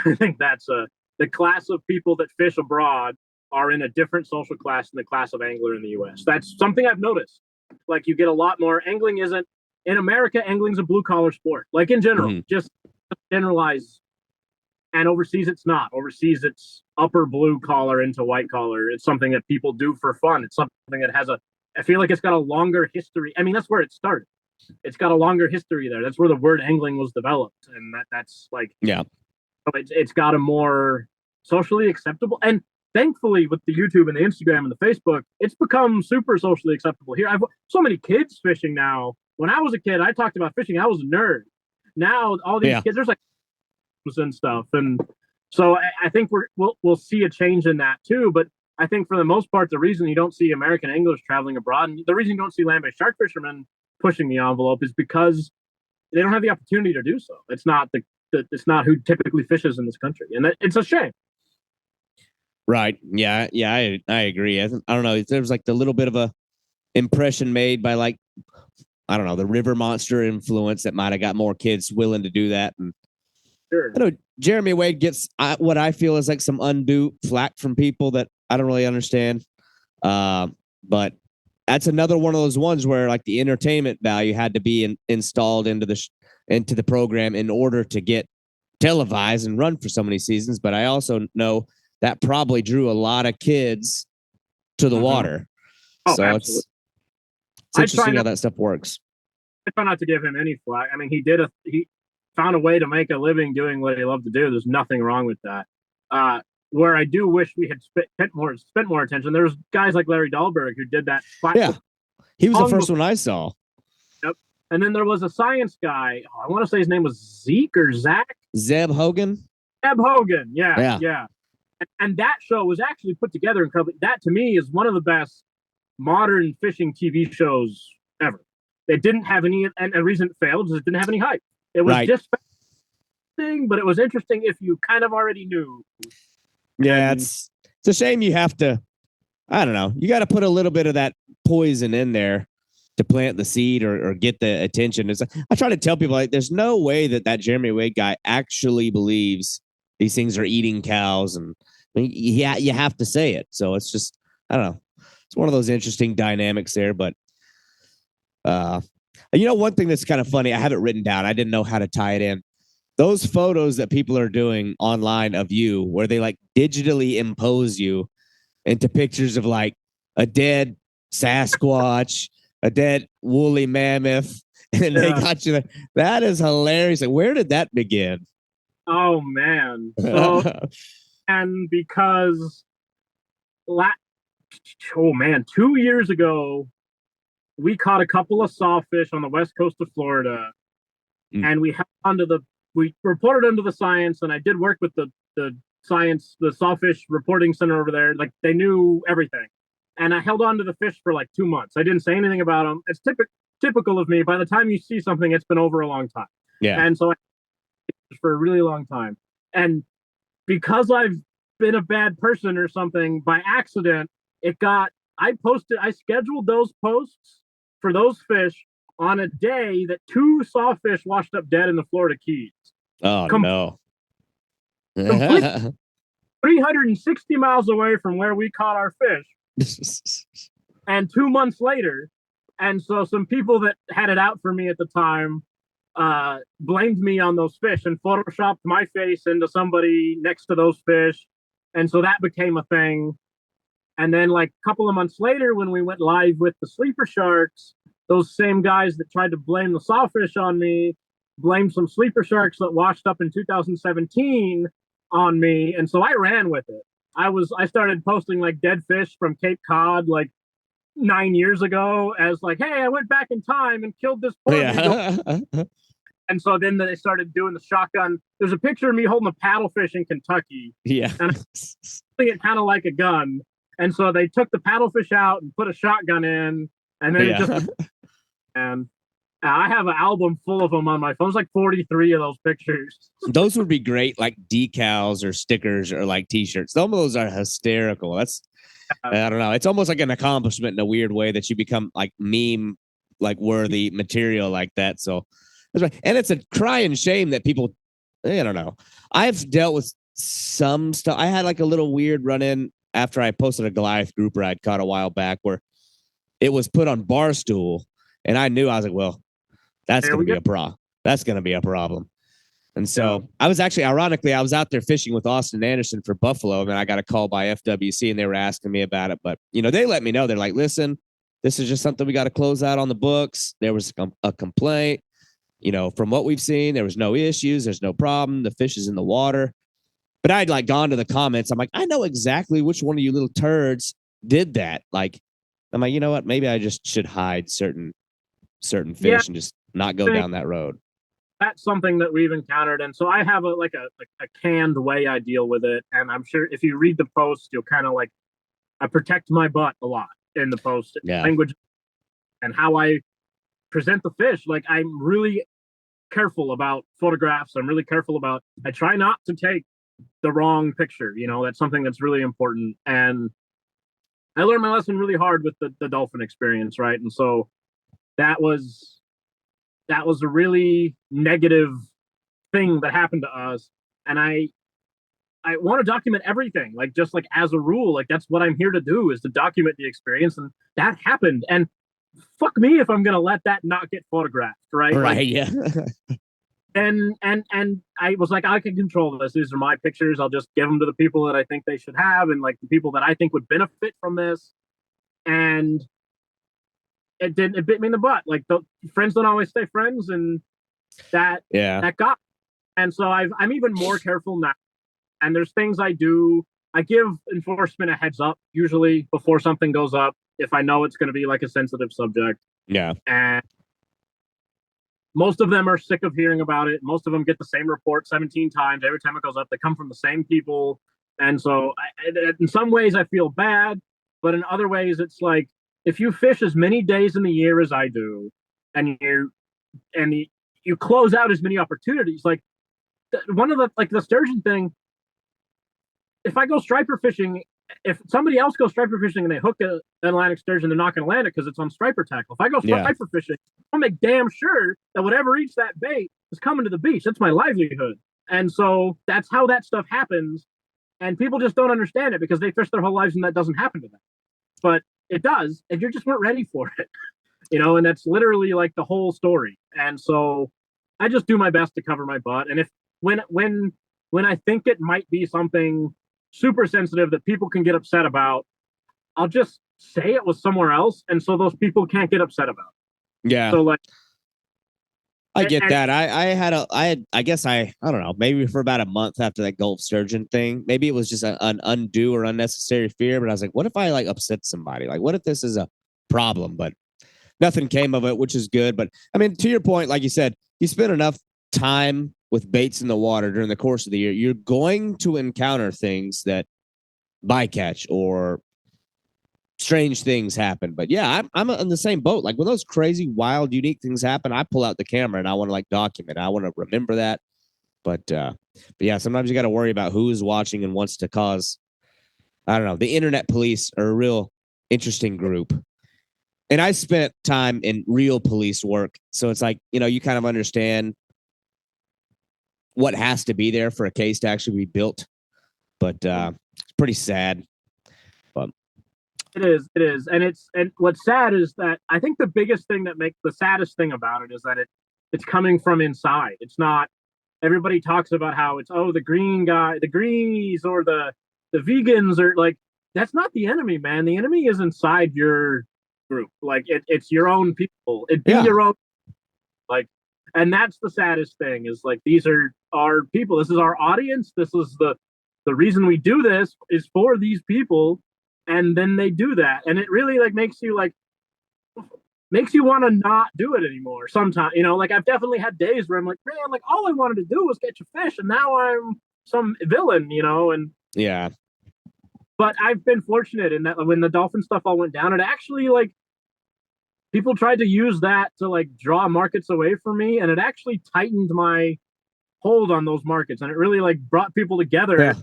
I think that's the class of people that fish abroad are in a different social class than the class of angler in the U.S. That's something I've noticed. Like you get a lot more angling isn't in America. Angling's a blue collar sport. Like in general, just generalize. And overseas, it's not. Overseas, it's upper blue collar into white collar. It's something that people do for fun. It's something that has I feel like it's got a longer history. I mean, that's where it started. It's got a longer history there. That's where the word angling was developed. And that's like, yeah, it's got a more socially acceptable. And thankfully, with the YouTube and the Instagram and the Facebook, it's become super socially acceptable here. I've so many kids fishing now. When I was a kid, I talked about fishing. I was a nerd. Now all these kids, there's like and stuff, and so I think we'll see a change in that too. But I think for the most part, the reason you don't see American anglers traveling abroad, and the reason you don't see land-based shark fishermen pushing the envelope, is because they don't have the opportunity to do so. It's not it's not who typically fishes in this country, and it's a shame. Right. Yeah. I agree. I don't know. There's like the little bit of a impression made by like, I don't know, the river monster influence that might have got more kids willing to do that. And sure. I know Jeremy Wade gets what I feel is like some undue flack from people that I don't really understand. But that's another one of those ones where like the entertainment value had to be installed into the program in order to get televised and run for so many seasons. But I also know that probably drew a lot of kids to the water. Oh, so absolutely. It's interesting how that stuff works. I try not to give him any flack. I mean, he found a way to make a living doing what he loved to do. There's nothing wrong with that. Where I do wish we had spent more attention. There's guys like Larry Dahlberg who did that. Yeah, he was the first one I saw. Yep. And then there was a science guy. I want to say his name was Zeke or Zach. Zeb Hogan. Zeb Hogan. Yeah. And that show was actually put together incredibly. That to me is one of the best modern fishing TV shows ever. It didn't have any, and the reason it failed is it didn't have any hype. It was just thing, but it was interesting if you kind of already knew. Yeah, it's a shame you have to. I don't know. You got to put a little bit of that poison in there to plant the seed or get the attention. I try to tell people like, there's no way that Jeremy Wade guy actually believes these things are eating cows, and I mean, you have to say it. So it's just, I don't know. It's one of those interesting dynamics there, but you know, one thing that's kind of funny, I have it written down. I didn't know how to tie it in. Those photos that people are doing online of you, where they like digitally impose you into pictures of like a dead Sasquatch, a dead woolly mammoth, and they got you there. That is hilarious. Where did that begin? Oh man. So And because la- oh man, 2 years ago we caught a couple of sawfish on the west coast of Florida, Mm. and we reported under the science, and I did work with the science, the sawfish reporting center over there. Like they knew everything, and I held on to the fish for like 2 months. I didn't say anything about them. It's typical of me. By the time you see something, it's been over a long time, Yeah. and so I for a really long time. And because I've been a bad person or something by accident, I scheduled those posts for those fish on a day that two sawfish washed up dead in the Florida Keys. Oh, no. Complete 360 miles away from where we caught our fish. And 2 months later, and so some people that had it out for me at the time blamed me on those fish and photoshopped my face into somebody next to those fish. And so that became a thing. And then, like a couple of months later, when we went live with the sleeper sharks, those same guys that tried to blame the sawfish on me blamed some sleeper sharks that washed up in 2017 on me. And so I ran with it. I started posting like dead fish from Cape Cod like 9 years ago as like, hey, I went back in time and killed this poor Yeah. And so then they started doing the shotgun. There's a picture of me holding a paddlefish in Kentucky. Yeah. And I'm holding it kind of like a gun. And so they took the paddlefish out and put a shotgun in, and then it just and I have an album full of them on my phone. It's like 43 of those pictures. Those would be great, like decals or stickers or like T-shirts. Some of those are hysterical. That's I don't know. It's almost like an accomplishment in a weird way that you become like meme, like worthy material like that. So that's right. And it's a crying shame that people, I don't know. I've dealt with some stuff. I had like a little weird run in after I posted a Goliath grouper I'd caught a while back where it was put on Barstool, and I knew I was like, well, that's going to be a problem. That's going to be a problem. And so I was actually, ironically, I was out there fishing with Austin Anderson for buffalo, and I got a call by FWC, and they were asking me about it. But, you know, they let me know. They're like, listen, this is just something we got to close out on the books. There was a complaint. You know, from what we've seen, there was no issues. There's no problem. The fish is in the water. But I'd like gone to the comments. I'm like, I know exactly which one of you little turds did that. Like, I'm like, you know what? Maybe I just should hide certain fish and just not go down that road. That's something that we've encountered. And so I have a canned way I deal with it. And I'm sure if you read the post, you'll kind of like, I protect my butt a lot in the post, language and how I present the fish. Like I'm really careful about photographs. I'm really careful about, I try not to take the wrong picture. You know, that's something that's really important. And I learned my lesson really hard with the dolphin experience. Right. And so that was a really negative thing that happened to us. And I want to document everything, like just like as a rule, like that's what I'm here to do is to document the experience. And that happened. And fuck me if I'm gonna let that not get photographed, right? Right, like, yeah. and I was like, I can control this. These are my pictures. I'll just give them to the people that I think they should have, and like the people that I think would benefit from this. And it bit me in the butt. Like the friends don't always stay friends, and that got. And so I'm even more careful now. And there's things I do. I give enforcement a heads up usually before something goes up if I know it's going to be like a sensitive subject. Yeah. And most of them are sick of hearing about it. Most of them get the same report 17 times every time it goes up. They come from the same people. And so in some ways I feel bad, but in other ways it's like, if you fish as many days in the year as I do, and you close out as many opportunities, like one of the sturgeon thing, if I go striper fishing, if somebody else goes striper fishing and they hook an Atlantic sturgeon, they're not going to land it because it's on striper tackle. If I go striper fishing, I'll make damn sure that whatever eats that bait is coming to the beach. That's my livelihood. And so that's how that stuff happens. And people just don't understand it because they fish their whole lives and that doesn't happen to them. But it does, and you just weren't ready for it, you know, and that's literally like the whole story. And so I just do my best to cover my butt. And if when I think it might be something super sensitive that people can get upset about, I'll just say it was somewhere else, and so those people can't get upset about it. Yeah. So like I get that. I guess I don't know, maybe for about a month after that Gulf Sturgeon thing, maybe it was just an undue or unnecessary fear. But I was like, what if I like upset somebody? Like, what if this is a problem? But nothing came of it, which is good. But I mean, to your point, like you said, you spend enough time with baits in the water during the course of the year, you're going to encounter things that bycatch or strange things happen. But yeah, I'm in the same boat. Like when those crazy, wild, unique things happen, I pull out the camera and I want to like document. I want to remember that. But yeah, sometimes you got to worry about who is watching and wants to cause. I don't know. The internet police are a real interesting group. And I spent time in real police work, so it's like you kind of understand what has to be there for a case to actually be built. But it's pretty sad. But it is, and what's sad is that I think the biggest thing that makes the saddest thing about it is that it's coming from inside. It's not. Everybody talks about how it's the green guy, the greenies, or the vegans, or like that's not the enemy, man. The enemy is inside your group. Like it's your own people. It be your own. Like, and that's the saddest thing is like these are our people. This is our audience. This is the reason we do this is for these people, and then they do that, and it really like makes you want to not do it anymore. Sometimes, like I've definitely had days where I'm like, man, like all I wanted to do was catch a fish, and now I'm some villain, and yeah. But I've been fortunate in that when the dolphin stuff all went down, it actually like people tried to use that to like draw markets away from me, and it actually tightened my hold on those markets, and it really like brought people together. Yeah.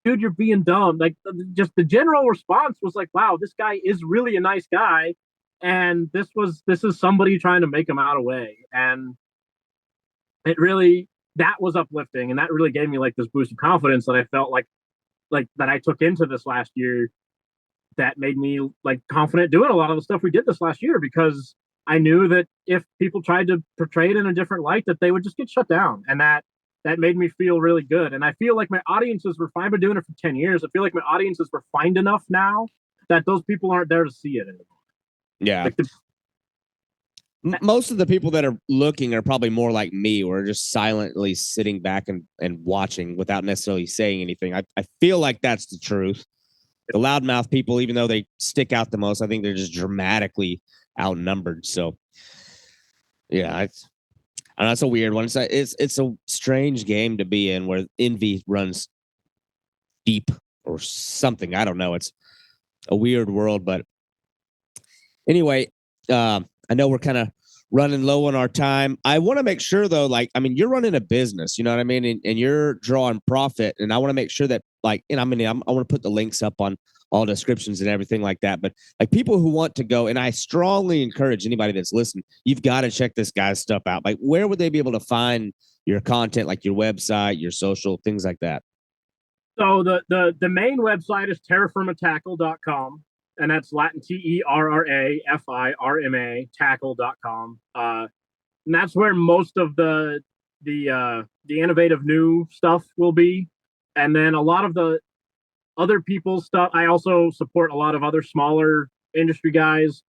Dude, you're being dumb. Like just the general response was like, wow, this guy is really a nice guy, and this is somebody trying to make him out of way, and it really that was uplifting, and that really gave me like this boost of confidence that I felt like that I took into this last year that made me like confident doing a lot of the stuff we did this last year because I knew that if people tried to portray it in a different light that they would just get shut down, and that made me feel really good. And I feel like my audiences were fine. I've been doing it for 10 years. I feel like my audiences were refined enough now that those people aren't there to see it anymore. Yeah. Most of the people that are looking are probably more like me, or just silently sitting back and watching without necessarily saying anything. I feel like that's the truth. The loudmouth people, even though they stick out the most, I think they're just dramatically outnumbered. So, yeah, I know it's a weird one. It's a strange game to be in where envy runs deep or something. I don't know. It's a weird world, but anyway, I know we're kind of running low on our time. I want to make sure though, like, I mean, you're running a business, you know what I mean? And you're drawing profit. And I want to make sure that like, and I want to put the links up on all descriptions and everything like that. But like people who want to go, and I strongly encourage anybody that's listening, you've got to check this guy's stuff out. Like where would they be able to find your content, like your website, your social, things like that? So the main website is terrafirmatackle.com. And that's Latin TERRAFIRMA tackle.com. And that's where most of the innovative new stuff will be. And then a lot of the other people's stuff. I also support a lot of other smaller industry guys.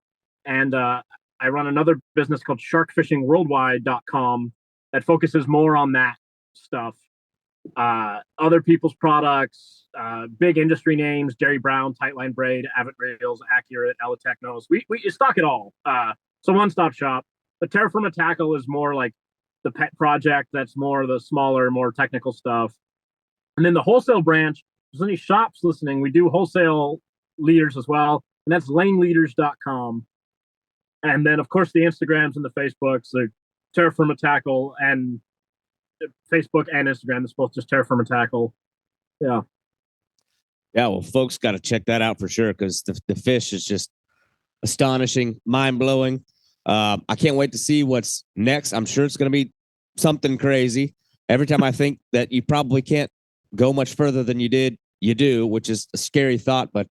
And I run another business called sharkfishingworldwide.com that focuses more on that stuff. Other people's products, big industry names, Jerry Brown, Tightline Braid, Avett Rails, Accurate, Ella Technos. We stock it all. So one-stop shop. The Terra Firma Tackle is more like the pet project. That's more the smaller, more technical stuff. And then the wholesale branch, if there's any shops listening, we do wholesale leaders as well. And that's laneleaders.com. And then, of course, the Instagrams and the Facebooks, the Terra Firma Tackle, and Facebook and Instagram. It's both just Terra Firma Tackle. Yeah. Yeah, well, folks got to check that out for sure because the fish is just astonishing, mind-blowing. I can't wait to see what's next. I'm sure it's going to be something crazy. Every time I think that you probably can't go much further than you did, you do, which is a scary thought. But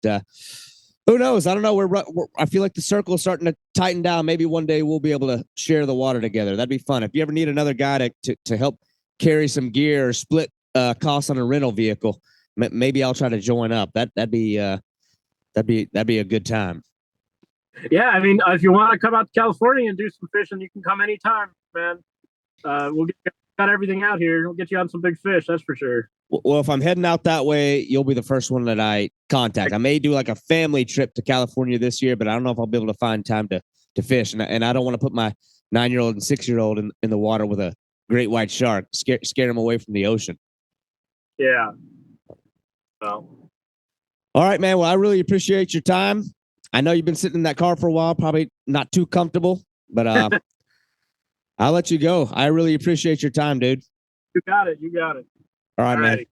who knows? I don't know. I feel like the circle is starting to tighten down. Maybe one day we'll be able to share the water together. That'd be fun. If you ever need another guy to help carry some gear or split costs on a rental vehicle, maybe I'll try to join up. That'd be a good time. Yeah, I mean, if you want to come out to California and do some fishing, you can come anytime, man. we'll got everything out here. We'll get you on some big fish. That's for sure. Well, if I'm heading out that way, you'll be the first one that I contact. I may do like a family trip to California this year, but I don't know if I'll be able to find time to fish. And I don't want to put my 9-year-old and 6-year-old in the water with a great white shark, scare them away from the ocean. Yeah. Well. All right, man. Well, I really appreciate your time. I know you've been sitting in that car for a while, probably not too comfortable, but I'll let you go. I really appreciate your time, dude. You got it. You got it. All right, man.